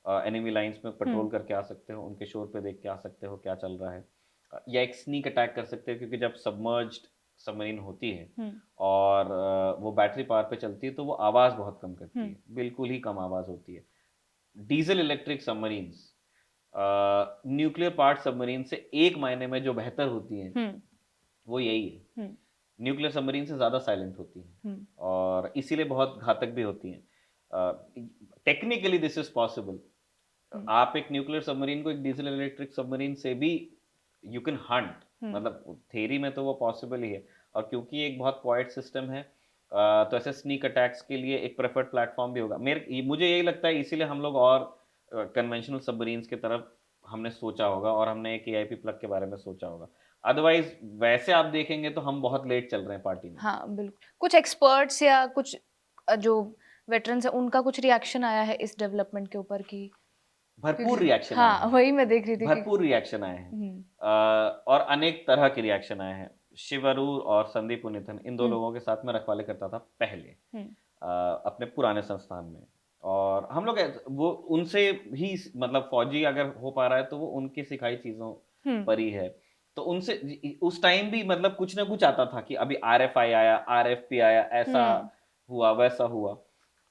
एनिमी लाइंस में पेट्रोल हम्म करके आ सकते हो, उनके शोर पे देख के आ सकते हो क्या चल रहा है, या एक स्नीक अटैक कर सकते हो, क्योंकि जब सबमर्ज्ड सबमरीन होती है हम्म और वो बैटरी पावर पे चलती है तो वो आवाज़ बहुत कम करती हम्म है, बिल्कुल ही कम आवाज़ होती है। Diesel electric submarines nuclear part submarine से एक मायने में जो बेहतर होती हैं हम्म वो यही है, हम्म न्यूक्लियर सबमरीन से ज़्यादा साइलेंट होती हैं, हम्म और इसीलिए बहुत घातक भी होती हैं। Technically this is possible. Hmm आप एक न्यूक्लियर सबमरीन को एक डीजल इलेक्ट्रिक सबमरीन से भी यू कैन हंट, हम्म मतलब थ्योरी में तो वो पॉसिबल ही है। और क्योंकि एक बहुत क्वाइट सिस्टम है तो ऐसे स्नीक अटैक्स के लिए एक प्रेफर्ड प्लेटफॉर्म भी होगा। मुझे यही लगता है, इसीलिए हम लोग और कन्वेंशनल सबमरीन्स की तरफ हमने सोचा होगा, और हमने एक एआईपी प्लग के बारे में सोचा होगा। अदरवाइज वैसे आप देखेंगे तो हम बहुत लेट चल रहे हैं पार्टी में। हाँ बिल्कुल। कुछ एक्सपर्ट्स या कुछ जो वेटरन्स है उनका कुछ रिएक्शन आया है इस डेवलपमेंट के ऊपर की, भरपूर क्योंकि रिएक्शन आए हाँ हैं, वही मैं देख रही थी कि भरपूर रिएक्शन आए हैं। हम्म और अनेक तरह के रिएक्शन आए हैं। शिव अरूर और संदीप पुनिथन, इन दो हम्म लोगों के साथ मैं रखवाले करता था पहले हम्म अपने पुराने संस्थान में। और हम लोग वो उनसे भी, मतलब फौजी अगर हो पा रहा है तो वो उनकी सिखाई चीज़ों हम्म पर ही है। तो उनसे उस टाइम भी मतलब कुछ ना कुछ आता था कि अभी आरएफआई आया, आरएफपी आया, ऐसा हम्म हुआ वैसा हुआ।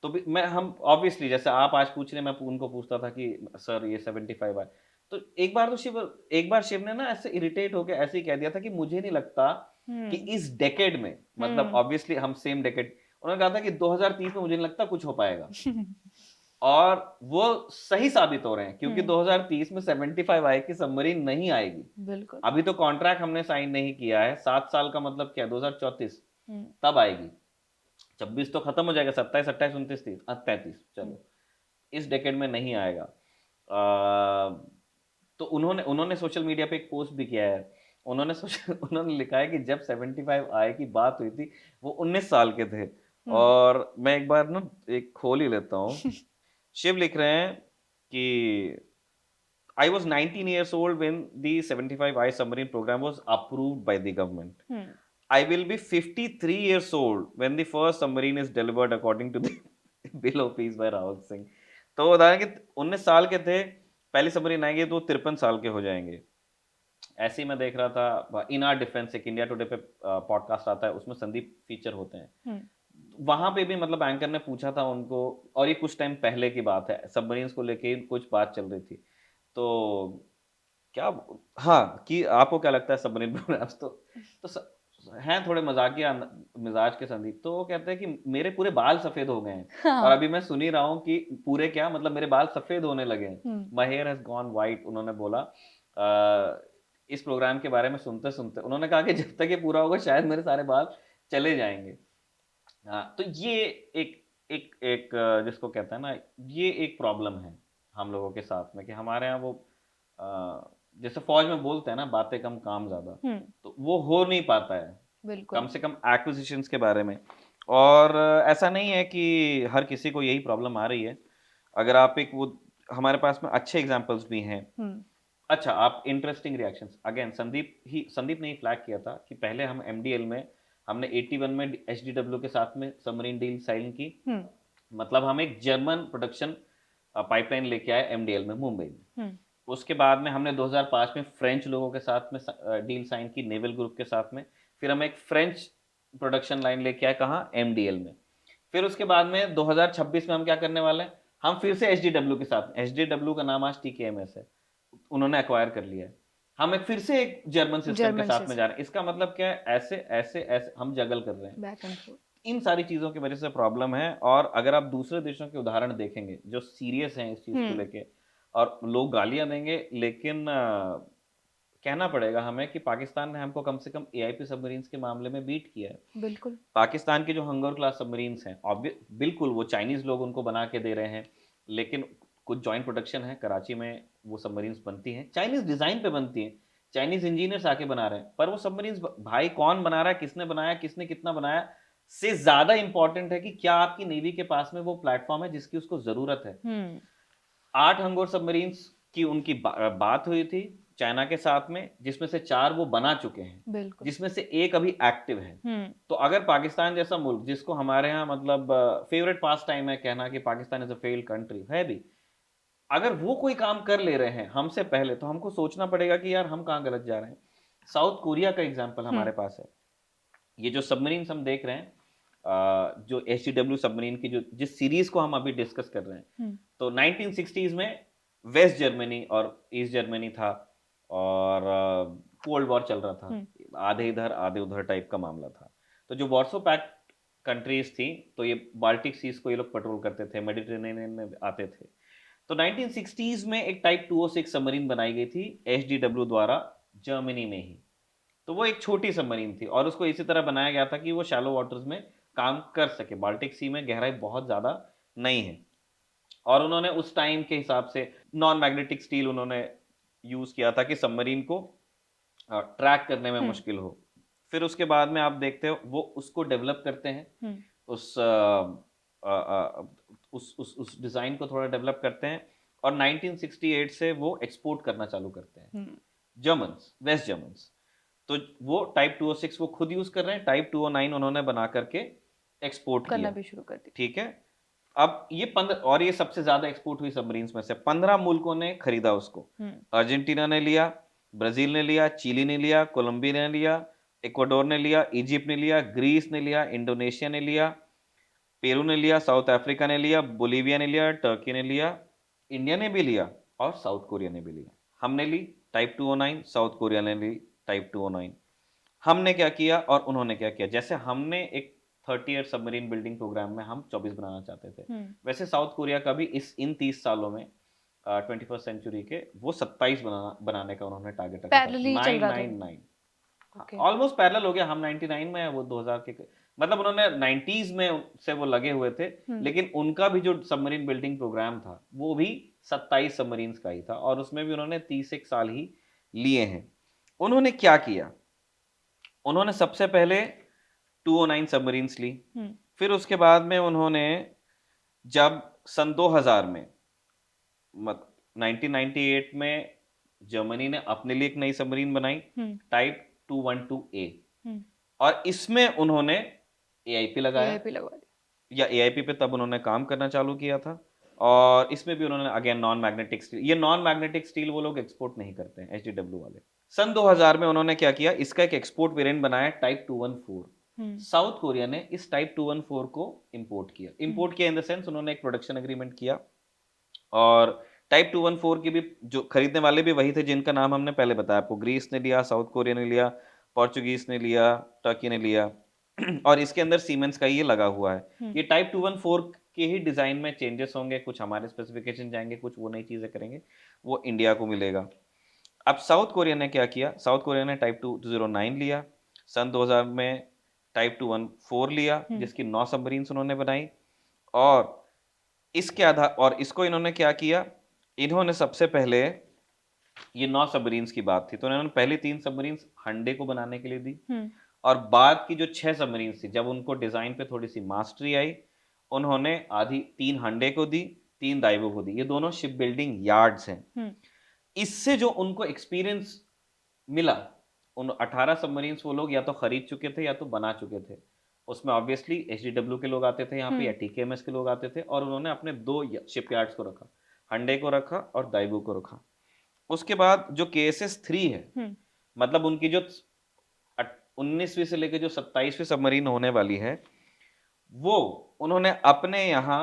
तो भी मैं हम ऑब्वियसली जैसे आप आज पूछ रहे हैं, मैं उनको पूछता था कि सर ये 75 आया। तो एक बार शिव ने ना ऐसे इरिटेट होकर ऐसे ही कह दिया था कि मुझे नहीं लगता कि इस डेकेड में, मतलब ऑब्वियसली हम सेम डेकेड, उन्होंने कहा था कि 2030 में मुझे नहीं लगता कुछ हो पाएगा। और वो सही साबित हो रहे हैं, क्योंकि 2030 में 75 आई की सबमरीन नहीं आएगी। बिल्कुल। अभी तो कॉन्ट्रैक्ट हमने साइन नहीं किया है, 7 साल का मतलब क्या, 2034 तब आएगी। 26 तो खत्म हो जाएगा, 27, 28, 29, 30, 33, चलो इस डेकेड में नहीं आएगा। तो उन्होंने सोशल मीडिया पे एक पोस्ट भी किया है। उन्होंने लिखा है कि जब 75 आए की बात हुई थी, वो 19 साल के थे। और मैं एक बार ना एक खोल ही लेता हूँ। शिव लिख रहे हैं कि I was 19 years old when the 75I submarine program was approved by the government. I will be 53 years old when the first submarine is delivered according to the bill of peace by Rahul Singh. तो वो बताया कि 19 साल के थे, पहली submarine आएंगे तो 53 साल के हो जाएंगे। ऐसे ही मैं देख रहा था इन आर डिफेंस, एक इंडिया टुडे पे पॉडकास्ट आता है, उसमें संदीप फीचर होते हैं। वहां पे भी मतलब एंकर ने पूछा था उनको, और ये कुछ टाइम पहले की बात है, सबमरीन्स को लेके कुछ बात चल रही थी। तो क्या, हाँ, कि आपको क्या लगता है सबमरीन प्रोग्राम्स तो हैं थोड़े मजाकिया मिजाज के संदीप। तो वो कहते हैं कि मेरे पूरे बाल सफेद हो गए हैं। और अभी मैं सुन ही रहा हूँ कि पूरे क्या, मतलब मेरे बाल सफेद होने लगे हैं। My hair has gone white, उन्होंने बोला। इस प्रोग्राम के बारे में सुनते सुनते उन्होंने कहा कि जब तक ये पूरा होगा शायद मेरे सारे बाल चले जाएंगे। हाँ, तो ये एक एक एक जिसको कहते हैं ना, ये एक प्रॉब्लम है हम लोगों के साथ में, कि हमारे यहाँ वो जैसे फौज में बोलते हैं ना, बातें कम काम ज्यादा, तो वो हो नहीं पाता है, बिल्कुल। कम से कम एक्विजिशंस के बारे में। और ऐसा नहीं है कि हर किसी को यही प्रॉब्लम आ रही है। अगर आप एक वो, हमारे पास में अच्छे एग्जांपल्स भी हैं। अच्छा, आप इंटरेस्टिंग रिएक्शंस, अगेन संदीप ने ही फ्लैग किया था कि पहले हम एमडीएल में हमने 81 में एचडीडब्ल्यू के साथ में सबमरीन डील साइन की। मतलब हम एक जर्मन प्रोडक्शन पाइपलाइन लेके आए एमडीएल में, मुंबई में। उसके बाद में हमने 2005 में फ्रेंच लोगों के साथ में डील साइन की, नेवल ग्रुप के साथ में। फिर हम एक फ्रेंच प्रोडक्शन लाइन लेके आए, कहाँ, एमडीएल में। फिर उसके बाद में 2026 में हम क्या करने वाले हैं, हम फिर से एचडीडब्ल्यू के साथ, एचडीडब्ल्यू का नाम आज टीकेएमएस है, उन्होंने एक्वायर कर लिया है। हम एक फिर से एक जर्मन सिस्टम के साथ में जा रहे हैं। इसका मतलब क्या है, ऐसे ऐसे ऐसे हम जगल कर रहे हैं, बैक एंड फोर्थ। इन सारी चीजों की वजह से प्रॉब्लम है। और अगर आप दूसरे देशों के उदाहरण देखेंगे जो सीरियस हैं इस चीज को लेके, और लोग गालियां देंगे, लेकिन कहना पड़ेगा हमें कि पाकिस्तान ने हमको कम से कम एआईपी सबमरीन्स के मामले में बीट किया है। बिल्कुल। पाकिस्तान के जो हंगर क्लास सबमरीन्स हैं, बिल्कुल वो चाइनीज लोग उनको बना के दे रहे हैं, लेकिन कुछ जॉइंट प्रोडक्शन है, कराची में वो सबमरीन्स बनती हैं, चाइनीज डिजाइन पे बनती हैं, चाइनीज इंजीनियर्स आके बना रहे हैं। पर वो सबमरीन्स भाई कौन बना रहा है, किसने बनाया, किसने कितना बनाया, से ज्यादा इंपॉर्टेंट है कि क्या आपकी नेवी के पास में वो प्लेटफॉर्म है जिसकी उसको जरूरत है। 8 हंगोर सबमरीन्स की उनकी बात हुई थी चाइना के साथ में, जिसमें से 4 वो बना चुके हैं, जिसमें से एक अभी एक्टिव है। तो अगर पाकिस्तान जैसा मुल्क, जिसको हमारे यहाँ मतलब फेवरेट पास टाइम है कहना कि Pakistan is a failed country, है भी, अगर वो कोई काम कर ले रहे हैं हमसे पहले, तो हमको सोचना पड़ेगा कि यार हम कहाँ गलत जा रहे हैं। साउथ कोरिया का एग्जाम्पल हमारे पास है। ये जो सबमरीन हम देख रहे हैं, जो एचडब्ल्यू सबमरीन की जो जिस सीरीज को हम अभी डिस्कस कर रहे हैं, तो 1960s में वेस्ट जर्मनी और ईस्ट जर्मनी था, और कोल्ड वॉर चल रहा था, आधे इधर आधे उधर टाइप का मामला था। तो जो वॉर्सो पैक्ट कंट्रीज थी, तो ये बाल्टिक सीज को ये लोग पेट्रोल करते थे, मेडिटेरेनियन में आते थे। तो 1960s में एक टाइप 206 सबमरीन बनाई गई थी एचडब्ल्यू द्वारा, जर्मनी में ही। तो वो एक छोटी सबमरीन थी, और उसको इसी तरह बनाया गया था कि वो शैलो वाटर्स में काम कर सके, बाल्टिक सी में गहराई बहुत ज्यादा नहीं है। और उन्होंने उस टाइम के हिसाब से नॉन मैग्नेटिक स्टील उन्होंने यूज किया था कि सबमरीन को ट्रैक करने में मुश्किल हो। फिर उसके बाद में आप देखते हो वो उसको डेवलप करते हैं, उस डिजाइन को थोड़ा डेवलप करते हैं, और 1968 से वो एक्सपोर्ट करना चालू करते हैं, जर्मन्स, वेस्ट जर्मन्स। तो वो टाइप 206 वो खुद यूज कर रहे हैं, टाइप 209 उन्होंने बना करके एक्सपोर्ट करना किया भी शुरू कर दी। ठीक है। अब ये 15, और ये सबसे ज्यादा एक्सपोर्ट हुई सबमरीन्स में से 15 मुल्कों ने खरीदा उसको। अर्जेंटीना ने लिया, ब्राजील ने लिया, चिली ने लिया, कोलंबिया ने लिया, इक्वाडोर ने लिया, इजिप्ट ने लिया, ग्रीस ने लिया, इंडोनेशिया ने लिया, पेरू ने लिया, साउथ अफ्रीका ने लिया, बोलीविया ने लिया, टर्की ने लिया, इंडिया ने भी लिया, और साउथ कोरिया ने भी लिया। हमने ली टाइप 209, साउथ कोरिया ने ली टाइप 209। हमने क्या किया और उन्होंने क्या किया। जैसे हमने एक 30 ईयर सबमरीन बिल्डिंग प्रोग्राम में हम 24 बनाना चाहते थे, वैसे साउथ कोरिया का भी इन 30 सालों में 21st सेंचुरी के वो 27 बनाने का उन्होंने टारगेट रखा था। पैरेलली चल रहा था वो। 999 ओके। ऑलमोस्ट पैरेलल हो गया। हम 99 में है, वो 2000 के मतलब उन्होंने 90s में से वो लगे हुए थे, लेकिन उनका भी जो सबमरीन बिल्डिंग प्रोग्राम था वो भी 27 सबमरीन्स का ही था और उसमें भी उन्होंने 31 साल ही लिए हैं। उन्होंने क्या किया, उन्होंने सबसे पहले 209 सबमरीन्स ली, फिर उसके बाद में उन्होंने जब सन 2000 में 1998 में जर्मनी ने अपने लिए एक नई सबमरीन बनाई टाइप 212A और इसमें उन्होंने एआईपी लगाया एआईपी लगवा दी। या एआईपी पे तब उन्होंने काम करना चालू किया था। और इसमें भी उन्होंने अगेन नॉन मैग्नेटिक स्टील, ये नॉन मैग्नेटिक स्टील वो लोग एक्सपोर्ट नहीं करते हैं एचडीडब्ल्यू वाले। सन 2000 में उन्होंने क्या किया, इसका एक एक्सपोर्ट वेरिएंट बनाया टाइप 214। साउथ कोरिया ने इस टाइप 214 को इंपोर्ट किया इन द सेंस उन्होंने एक प्रोडक्शन एग्रीमेंट किया और टाइप 214 की भी जो खरीदने वाले भी वही थे जिनका नाम हमने पहले बताया आपको। ग्रीस ने लिया, साउथ कोरिया ने लिया, पोर्चुगीज ने लिया, टर्की ने लिया और इसके अंदर सीमेंस का ये लगा हुआ है। ये टाइप 214 के ही डिजाइन में चेंजेस होंगे, कुछ हमारे स्पेसिफिकेशन जाएंगे, कुछ वो नई चीजें करेंगे, वो इंडिया को मिलेगा। अब साउथ कोरिया ने क्या किया, साउथ कोरिया ने टाइप 209 लिया, सन 2000 में टाइप 214 लिया जिसकी 9 सबमरीन्स उन्होंने बनाई और इसके आधार और इसको इन्होंने क्या किया, इन्होंने सबसे पहले ये 9 सबमरीन्स की बात थी तो इन्होंने पहली 3 सबमरीन्स हंडे को बनाने के लिए दी और बाद की जो 6 सबमरीन्स थी जब उनको डिजाइन पे थोड़ी सी मास्टरी आई उन्होंने आधी 3 हंडे को दी, 3 दाइवो को दी। ये दोनों शिप बिल्डिंग यार्ड्स हैं। इससे जो उनको एक्सपीरियंस मिला, उन 18 सबमरीन्स वो लोग या तो खरीद चुके थे या तो बना चुके थे। उसमें ऑब्वियसली एचडीडब्ल्यू के लोग आते थे यहाँ पे या टीकेएमएस के लोग आते थे और उन्होंने अपने 2 शिपयार्ड्स को रखा, हंडे को रखा और दाइबू को रखा। उसके बाद जो केएसएस 3 है मतलब उनकी जो 19वीं से लेकर जो 27वीं सबमरीन होने वाली है वो उन्होंने अपने यहाँ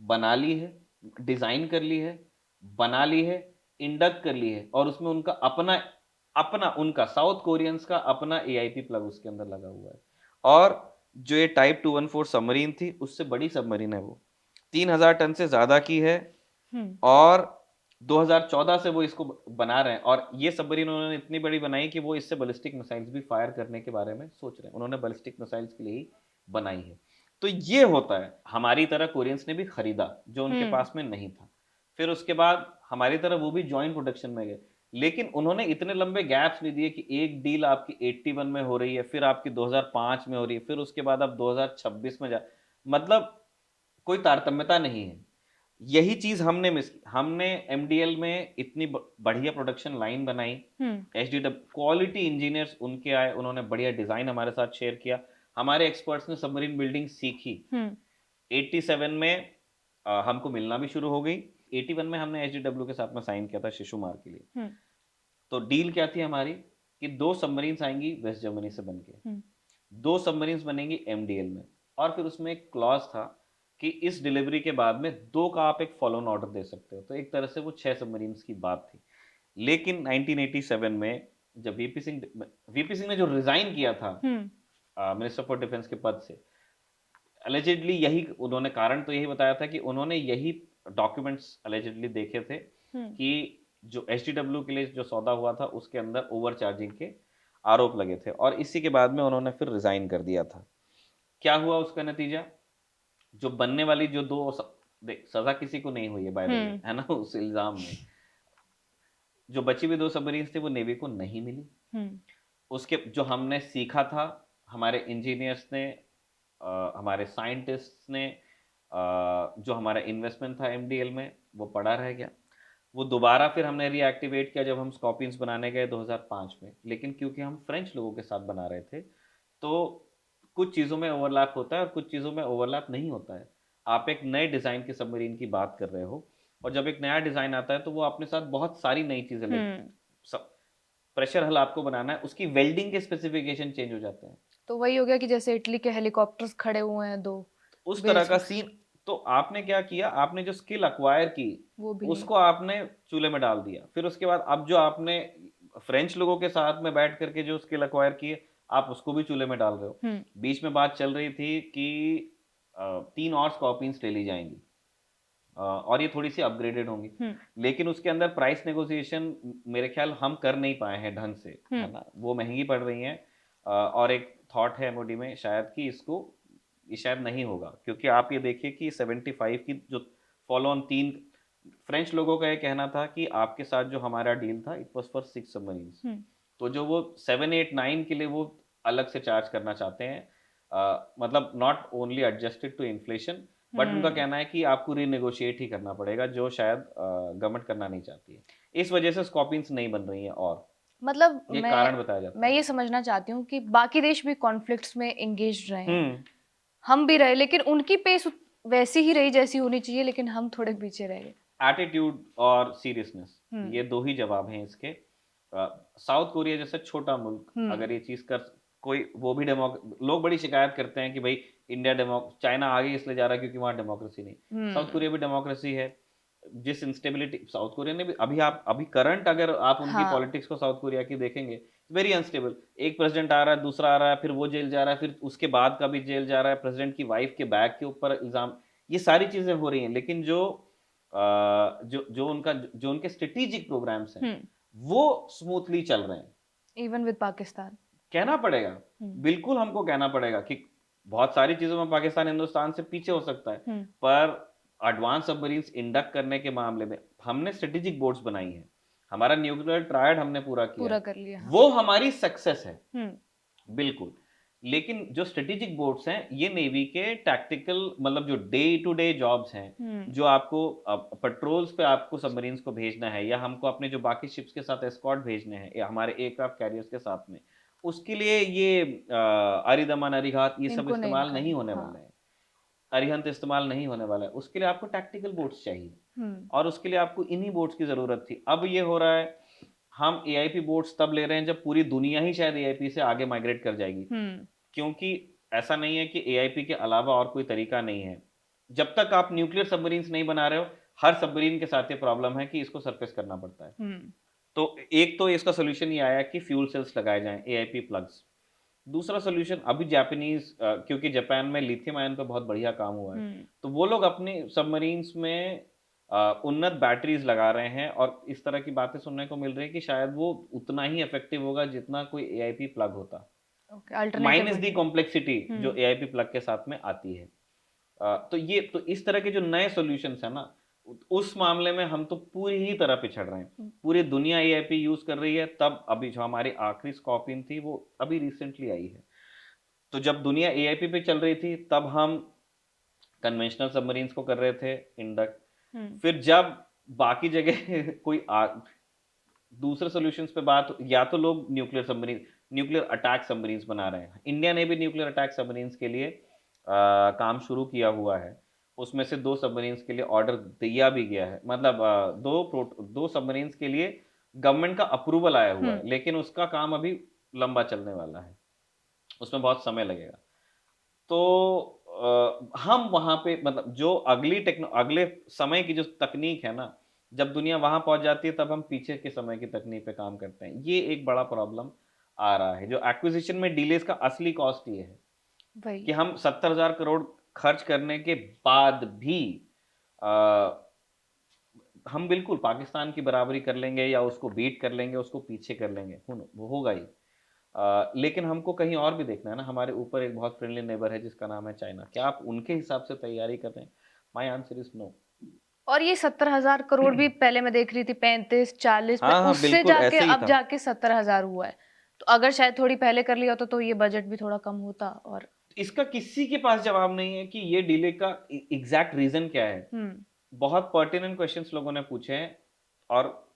बना ली है, डिजाइन कर ली है, बना ली है, इंडक्ट कर ली है और उसमें उनका अपना अपना उनका साउथ कोरियंस का अपना एआईपी प्लग उसके अंदर लगा हुआ है। और जो ये टाइप 214 सबमरीन थी उससे बड़ी सबमरीन है, वो 3000 टन से ज्यादा की है और 2014 से वो इसको बना रहे हैं और ये सबमरीन उन्होंने इतनी बड़ी बनाई कि वो इससे बैलिस्टिक मिसाइल्स भी फायर करने के बारे में सोच रहे हैं। उन्होंने बैलिस्टिक मिसाइल्स के लिए ही बनाई है। तो ये होता है, हमारी तरह कोरियंस ने भी खरीदा जो उनके पास में नहीं था, फिर उसके बाद हमारी तरह वो भी ज्वाइंट प्रोडक्शन में गए, लेकिन उन्होंने इतने लंबे गैप्स नहीं दिए कि एक डील आपकी 81 में हो रही है, फिर आपकी 2005 में हो रही है, फिर उसके बाद आप 2026 में मतलब कोई तारतम्यता नहीं है। यही चीज हमने मिस की। हमने एमडीएल में इतनी बढ़िया प्रोडक्शन लाइन बनाई, एचडीडब्ल्यू क्वालिटी इंजीनियर्स उनके आए, उन्होंने बढ़िया डिजाइन हमारे साथ शेयर किया, हमारे एक्सपर्ट्स ने सबमरीन बिल्डिंग सीखी। 87 में हमको मिलना भी शुरू हो गई। 81 में हमने एचडीडब्ल्यू के साथ में साइन किया था शिशुमार के लिए। तो डील क्या थी हमारी कि 2 सबमरीन्स आएंगी वेस्ट जर्मनी से बनके, 2 सबमरीन्स बनेंगी एमडीएल में और फिर उसमें एक क्लॉज था कि इस डिलीवरी के बाद में 2 का आप एक फॉलो ऑन ऑर्डर दे सकते हो। तो एक तरह से वो 6 सबमरीन्स की बात थी। लेकिन 1987 में जब वीपी सिंह ने जो रिजाइन किया था मिनिस्टर फॉर डिफेंस के पद से, अलेजिडली यही उन्होंने कारण तो यही बताया था कि उन्होंने यही डॉक्यूमेंट्स अलेजिडली देखे थे कि जो एचडीडब्ल्यू के लिए जो सौदा हुआ था उसके अंदर ओवर चार्जिंग के आरोप लगे थे और इसी के बाद में उन्होंने फिर रिजाइन कर दिया था। क्या हुआ उसका नतीजा, जो बनने वाली जो 2 सजा किसी को नहीं हुई है बाय द वे, है ना, उस इल्जाम में जो बची हुई 2 सबमरीन्स थे वो नेवी को नहीं मिली। उसके जो हमने सीखा था, हमारे इंजीनियर्स ने हमारे साइंटिस्ट्स ने जो हमारा इन्वेस्टमेंट था एमडीएल में वो पड़ा रह गया। वो दोबारा फिर हमने रीएक्टिवेट किया जब हम स्कॉर्पियंस बनाने गए 2005 में, लेकिन क्योंकि हम फ्रेंच लोगों के साथ बना रहे थे तो कुछ चीज़ों में ओवरलैप होता है और कुछ चीज़ों में ओवरलैप नहीं होता है। आप एक नए डिज़ाइन के सबमरीन की बात कर रहे हो और जब एक नया डिज़ाइन आता है तो वो अपने साथ बहुत सारी नई चीज़ें लेके, प्रेशर हल आपको बनाना है, उसकी वेल्डिंग के स्पेसिफिकेशन चेंज हो जाते हैं। तो वही हो गया कि जैसे इटली के हेलीकॉप्टर्स खड़े हुए हैं 2 उस तरह का सीन। तो आपने क्या किया, आपने जो स्किल अक्वायर की उसको आपने चूल्हे में डाल दिया। फिर उसके बाद अब जो आपने फ्रेंच लोगों के साथ में बैठ करके जो स्किल अक्वायर किए आप उसको भी चूल्हे में डाल रहे हो। बीच में बात चल रही थी कि 3 और स्कॉर्पियंस ले ली जाएंगी, और ये थोड़ी सी अपग्रेडेड होंगी, लेकिन उसके अंदर प्राइस नेगोशिएशन मेरे ख्याल हम कर नहीं पाए हैं ढंग से, है ना, वो महंगी पड़ रही हैं। और एक थॉट है एमओडी में शायद कि ये शायद नहीं होगा, क्योंकि आप ये देखिए कि 75 की जो फॉलो ऑन 3 फ्रेंच लोगों का ये कहना था कि आपके साथ जो हमारा डील था इट वाज फॉर 6 सबमरीन्स, तो जो वो 7 8 9 के लिए वो अलग से चार्ज करना चाहते हैं, मतलब not only adjusted to inflation, but उनका कहना है कि आपको रीनेगोशिएट ही करना पड़ेगा, जो शायद गवर्नमेंट करना नहीं चाहती है। इस वजह से स्कॉर्पियंस नहीं बन रही हैं, और मतलब ये कारण बताया जाता मैं है। ये समझना चाहती हूँ कि बाकी देश भी कॉन्फ्लिक्ट्स में एंगेज रहे हैं, हम्म हम भी रहे, लेकिन उनकी पेस वैसी ही रही जैसी होनी चाहिए, लेकिन हम थोड़े पीछे रह गए। एटीट्यूड और सीरियसनेस, हम्म ये दो ही जवाब हैं इसके। साउथ कोरिया जैसा छोटा मुल्क अगर ये चीज कर, कोई वो भी लोग बड़ी शिकायत करते हैं कि भाई इंडिया चाइना आगे इसलिए जा रहा है क्योंकि वहाँ डेमोक्रेसी नहीं। साउथ कोरिया भी डेमोक्रेसी है। जिस इंस्टेबिलिटी साउथ कोरिया ने भी, अभी करंट अगर आप उनकी हाँ, पॉलिटिक्स को साउथ कोरिया की देखेंगे, वेरी अनस्टेबल। एक प्रेसिडेंट आ रहा है, दूसरा आ रहा है, फिर वो जेल जा रहा है, फिर उसके बाद का भी जेल जा रहा है, प्रेसिडेंट की वाइफ के बैग के ऊपर इल्जाम, ये सारी चीजें हो रही हैं। लेकिन जो उनके स्ट्रेटेजिक प्रोग्राम्स हैं वो स्मूथली चल रहे हैं। Even with Pakistan. कहना पड़ेगा, बिल्कुल हमको कहना पड़ेगा कि बहुत सारी चीजों में पाकिस्तान हिंदुस्तान से पीछे हो सकता है, पर एडवांस सबमरीन्स इंडक्ट करने के मामले में हमने स्ट्रेटेजिक बोर्ड्स बनाई हैं, हमारा न्यूक्लियर ट्रायड हमने पूरा किया पूरा है, कर लिया, हाँ। वो हमारी सक्सेस है, बिल्कुल। लेकिन जो स्ट्रेटेजिक बोट्स हैं ये नेवी के टैक्टिकल, मतलब जो डे टू डे जॉब्स हैं, जो आपको पेट्रोल्स पे आपको सबमरीन्स को भेजना है, या हमको अपने जो बाकी शिप्स के साथ एस्कॉर्ट भेजने हैं, या हमारे एयरक्राफ्ट कैरियर्स के साथ में, उसके लिए ये अरिदमन अरिघात ये सब इनको नहीं इस्तेमाल नहीं निकालना, होने हाँ। वाले हैं, अरिहंत इस्तेमाल नहीं होने वाला है। उसके लिए आपको टैक्टिकल बोट्स चाहिए, और उसके लिए आपको इन्हीं बोट्स की जरूरत थी। अब ये हो रहा है, हम एआईपी बोट्स तब ले रहे हैं जब पूरी दुनिया ही शायद एआईपी से आगे माइग्रेट कर जाएगी, क्योंकि ऐसा नहीं है कि एआईपी के अलावा और कोई तरीका नहीं है। जब तक आप न्यूक्लियर सबमरीन्स नहीं बना रहे हो, हर सबमरीन के साथ ये प्रॉब्लम है कि इसको सरफेस करना पड़ता है। तो एक तो इसका सोल्यूशन ये आया कि फ्यूल सेल्स लगाए जाएं, एआईपी प्लग्स। दूसरा सोल्यूशन अभी जापानीज, क्योंकि जापान में लिथियम आयन पे बहुत बढ़िया काम हुआ है, तो वो लोग अपने सबमरीन्स में उन्नत बैटरीज लगा रहे हैं, और इस तरह की बातें सुनने को मिल रही है कि शायद वो उतना ही इफेक्टिव होगा जितना कोई एआईपी प्लग होता, माइनस दी कॉम्प्लेक्सिटी जो एआईपी प्लग के साथ में आती है। तो इस तरह के जो नए सॉल्यूशंस है ना, उस मामले में हम तो पूरी ही तरह पिछड़ रहे हैं। पूरी दुनिया एआईपी यूज कर रही है, तब अभी जो हमारी आखिरी स्कॉर्पियन थी वो अभी रिसेंटली आई है। तो जब दुनिया एआईपी पे चल रही थी तब हम कन्वेंशनल सबमरीन्स को कर रहे थे इंडक्ट। फिर जब बाकी जगह दूसरे सॉल्यूशंस पे बात, या तो लोग न्यूक्लियर अटैक सबमरीन्स बना रहे हैं। इंडिया ने भी न्यूक्लियर अटैक सबमरीन्स के लिए काम शुरू किया हुआ है। उसमें से 2 सबमरीन्स के लिए ऑर्डर दिया भी गया है, मतलब दो सबमरीन्स के लिए गवर्नमेंट का अप्रूवल आया हुआ है, लेकिन उसका काम अभी लंबा चलने वाला है, उसमें बहुत समय लगेगा। तो हम वहां पे, मतलब जो अगले समय की जो तकनीक है ना, जब दुनिया वहां पहुंच जाती है तब हम पीछे के समय की तकनीक पे काम करते हैं। ये एक बड़ा प्रॉब्लम आ रहा है। जो एक्विजिशन में डिलेस का असली कॉस्ट ये है कि हम 70,000 करोड़ खर्च करने के बाद भी आ, हम बिल्कुल पाकिस्तान की बराबरी कर लेंगे, या उसको बीट कर लेंगे, उसको पीछे कर लेंगे, वो होगा ही। लेकिन हमको कहीं और भी देखना है ना। हमारे ऊपर एक बहुत फ्रेंडली नेबर है जिसका नाम है चाइना। क्या आप उनके हिसाब से तैयारी कर रहे हैं? My answer is no. और ये 70,000 करोड़ भी पहले मैं देख रही थी 35-40 में, हाँ हाँ, उससे बिल्कुल जाके ऐसे ही अब था। जाके 70,000 हुआ है। तो अगर शायद थोड़ी पहले कर लिया होता तो ये बजट भी थोड़ा कम होता। और इसका किसी के पास जवाब नहीं है कि ये डिले का एग्जैक्ट रीजन क्या है। बहुत पर्टिनेंट क्वेश्चंस लोगों ने पूछे हैं, और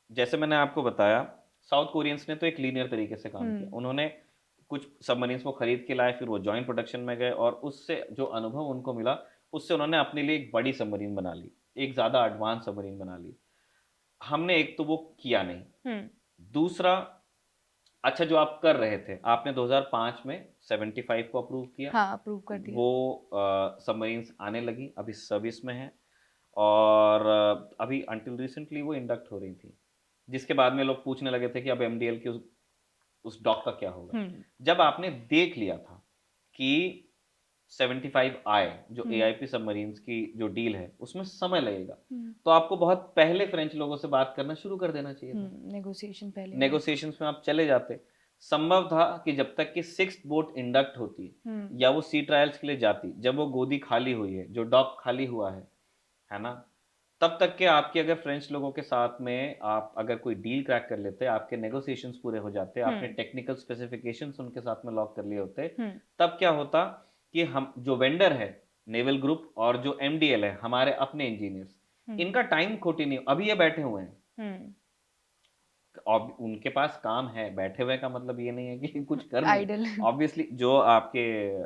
जैसे मैंने आपको बताया, साउथ कोरियंस ने तो एक लीनियर तरीके से काम किया। उन्होंने कुछ सबमरीन्स को खरीद के लाए, फिर वो जॉइंट प्रोडक्शन में गए, और उससे जो अनुभव उनको मिला उससे उन्होंने अपने लिए एक बड़ी सबमरीन बना ली, एक ज्यादा एडवांस सबमरीन बना ली। हमने एक तो वो किया नहीं। दूसरा, अच्छा जो आप कर रहे थे, आपने 2005 में 75 को अप्रूव किया। हाँ, अप्रूव कर दिया। वो सबमरीन्स आने लगी, अभी सर्विस में है, और अभी अंटिल रिसेंटली वो इंडक्ट हो रही थी, जिसके बाद में लोग पूछने लगे थे कि अब एमडीएल की उस डॉक का क्या होगा। हम्म जब आपने देख लिया था कि 75 आए जो हम्म एआईपी सबमरीन्स की जो डील है उसमें समय लगेगा, हम्म तो आपको बहुत पहले फ्रेंच लोगों से बात करना शुरू कर देना चाहिए था। नेगोशिएशन पहले हो। नेगोशिएशंस में आप चले जाते। संभव था कि जब तक कि सिक्स्थ बोट इंडक्ट होती या वो सी ट्रायल्स के लिए जाती, जब वो गोदी खाली हुई है, जो डॉक खाली हुआ है ना, तब तक के आपके अगर फ्रेंच लोगों के साथ में आप अगर कोई डील क्रैक कर लेते, आपके नेगोशिएशंस पूरे हो जाते, आपने टेक्निकल स्पेसिफिकेशंस उनके साथ में लॉक कर लिए होते, तब क्या होता कि हम जो वेंडर है नेवल ग्रुप और जो एमडीएल है हमारे अपने इंजीनियर्स, इनका टाइम खोटी नहीं। अभी ये बैठे हुए हैं और उनके पास काम है, बैठे हुए का मतलब ये नहीं है कि कुछ कर नहीं। आइडल। ऑब्वियसली जो आपके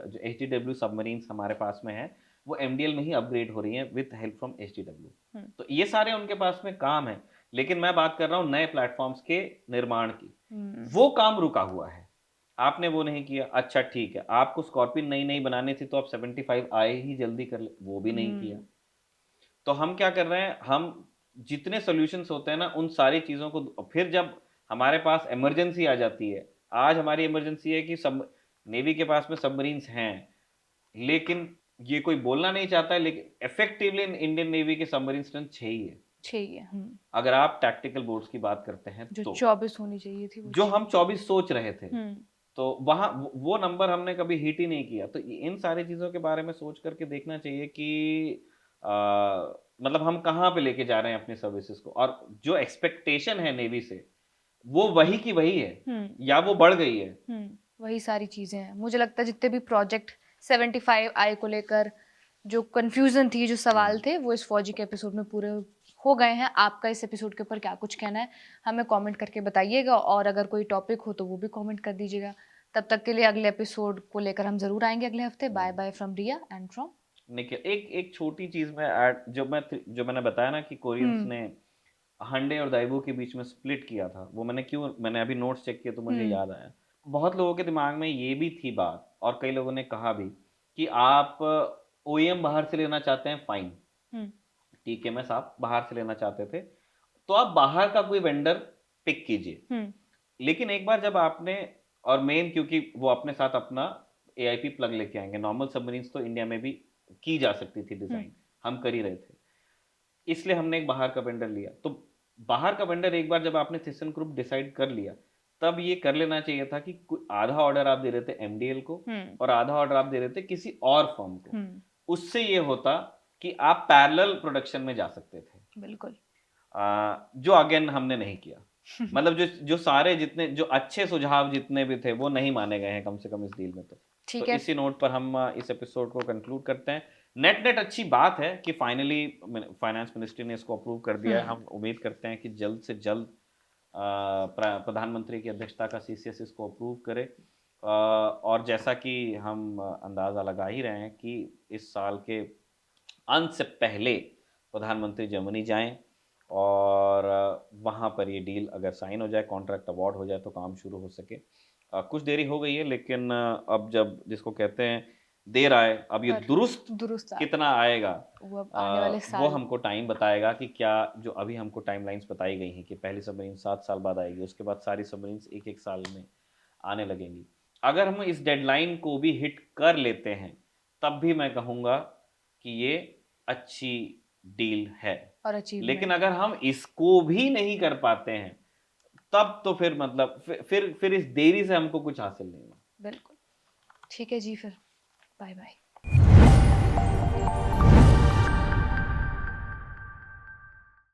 जो एचडीडब्ल्यू सबमरीन्स हमारे पास में है वो एमडीएल में ही अपग्रेड हो रही है विद हेल्प फ्रॉम एचडीडब्ल्यू, तो ये सारे उनके पास में काम है। लेकिन मैं बात कर रहा हूँ नए प्लेटफॉर्म्स के निर्माण की, वो काम रुका हुआ है, आपने वो नहीं किया। अच्छा ठीक है, आपको स्कॉर्पियन नई नई बनानी थी तो आप 75 आए ही जल्दी कर ले, वो भी नहीं किया। तो हम क्या कर रहे हैं, हम जितने सॉल्यूशंस होते हैं ना उन सारी चीज़ों को, फिर जब हमारे पास इमरजेंसी आ जाती है, आज हमारी इमरजेंसी है कि सब नेवी के पास में सबमरीन्स हैं, लेकिन ये कोई बोलना नहीं चाहता है, लेकिन इफेक्टिवली इंडियन नेवी के सबमरीन स्ट्रेंथ 6 ही है। चाहिए अगर आप टैक्टिकल बोर्ड्स की बात करते हैं जो तो 24 होनी चाहिए थी वो जो हम 24 सोच रहे थे, हम्म तो वहां वो नंबर हमने कभी हिट ही नहीं किया। तो इन सारी चीजों के बारे में सोच करके देखना चाहिए कि मतलब हम कहाँ पे लेके जा रहे हैं अपनी सर्विसेज को, और जो एक्सपेक्टेशन है नेवी से वो वही की वही है या वो बढ़ गई है। वही सारी चीजें हैं। मुझे लगता है जितने भी प्रोजेक्ट 75 आई को लेकर जो कंफ्यूजन थी, जो सवाल थे, वो इस फौजी के एपिसोड में पूरे हो गए हैं। आपका इस एपिसोड के ऊपर क्या कुछ कहना है हमें कमेंट करके बताइएगा, और अगर कोई टॉपिक हो तो वो भी कमेंट कर दीजिएगा। तब तक के लिए अगले एपिसोड को लेकर हम जरूर आएंगे अगले हफ्ते। Bye bye from Riya and from Nikhil. एक एक छोटी चीज में ऐड, जो मैंने बताया ना कि कोरियंस ने हंडे और दाइबो के बीच में स्प्लिट किया था, वो मैंने अभी नोट्स चेक किया तो मुझे याद आया। बहुत लोगों के दिमाग में ये भी थी बात, और कई लोगों ने कहा भी कि आप ओईएम बाहर से लेना चाहते हैं, फाइन, ठीक है, मैं साहब बाहर से लेना चाहते थे तो आप बाहर का कोई वेंडर पिक कीजिए। लेकिन एक बार जब आपने, और मेन क्योंकि वो अपने साथ अपना एआईपी प्लग लेके आएंगे, नॉर्मल सबमरीन्स तो इंडिया में भी की जा सकती थी डिजाइन, हम कर ही रहे थे, इसलिए हमने एक बाहर का वेंडर लिया। तो बाहर का वेंडर एक बार जब आपने थिसन ग्रुप डिसाइड कर लिया, तब ये कर लेना चाहिए था कि आधा ऑर्डर आप दे रहे थे एमडीएल को और आधा ऑर्डर आप दे रहे थे किसी और फर्म को। उससे ये होता कि आप पैरेलल प्रोडक्शन में जा सकते थे। बिल्कुल। जो अगेन हमने नहीं किया। मतलब जो सारे जितने जो अच्छे सुझाव जितने भी थे वो नहीं माने गए हैं कम से कम इस डील में। तो इसी नोट पर हम इस एपिसोड को कंक्लूड करते हैं। नेट अच्छी बात है कि फाइनली फाइनेंस मिनिस्ट्री ने इसको अप्रूव कर दिया है। हम उम्मीद करते हैं कि जल्द से जल्द प्रधानमंत्री की अध्यक्षता का सीसीएस इसको अप्रूव करे, और जैसा कि हम अंदाज़ा लगा ही रहे हैं कि इस साल के अंत से पहले प्रधानमंत्री जर्मनी जाएं और वहाँ पर ये डील अगर साइन हो जाए, कॉन्ट्रैक्ट अवार्ड हो जाए तो काम शुरू हो सके। कुछ देरी हो गई है, लेकिन अब जब जिसको कहते हैं देर आए, अब ये दुरुस्त कितना आएगा वो अब आने वाले वो हमको टाइम बताएगा कि क्या जो अभी हमको टाइमलाइंस बताई गई हैं कि पहली सबमरीन 7 साल बाद आएगी, उसके बाद सारी सबमरीन्स एक एक साल में आने लगेंगी। अगर हम इस डेडलाइन को भी हिट कर लेते हैं तब भी मैं कहूँगा कि ये अच्छी डील है। और लेकिन अगर हम इसको भी नहीं कर पाते हैं तब तो फिर मतलब फिर इस देरी से हमको कुछ हासिल नहीं होगा। बिल्कुल। ठीक है जी, फिर बाय बाय।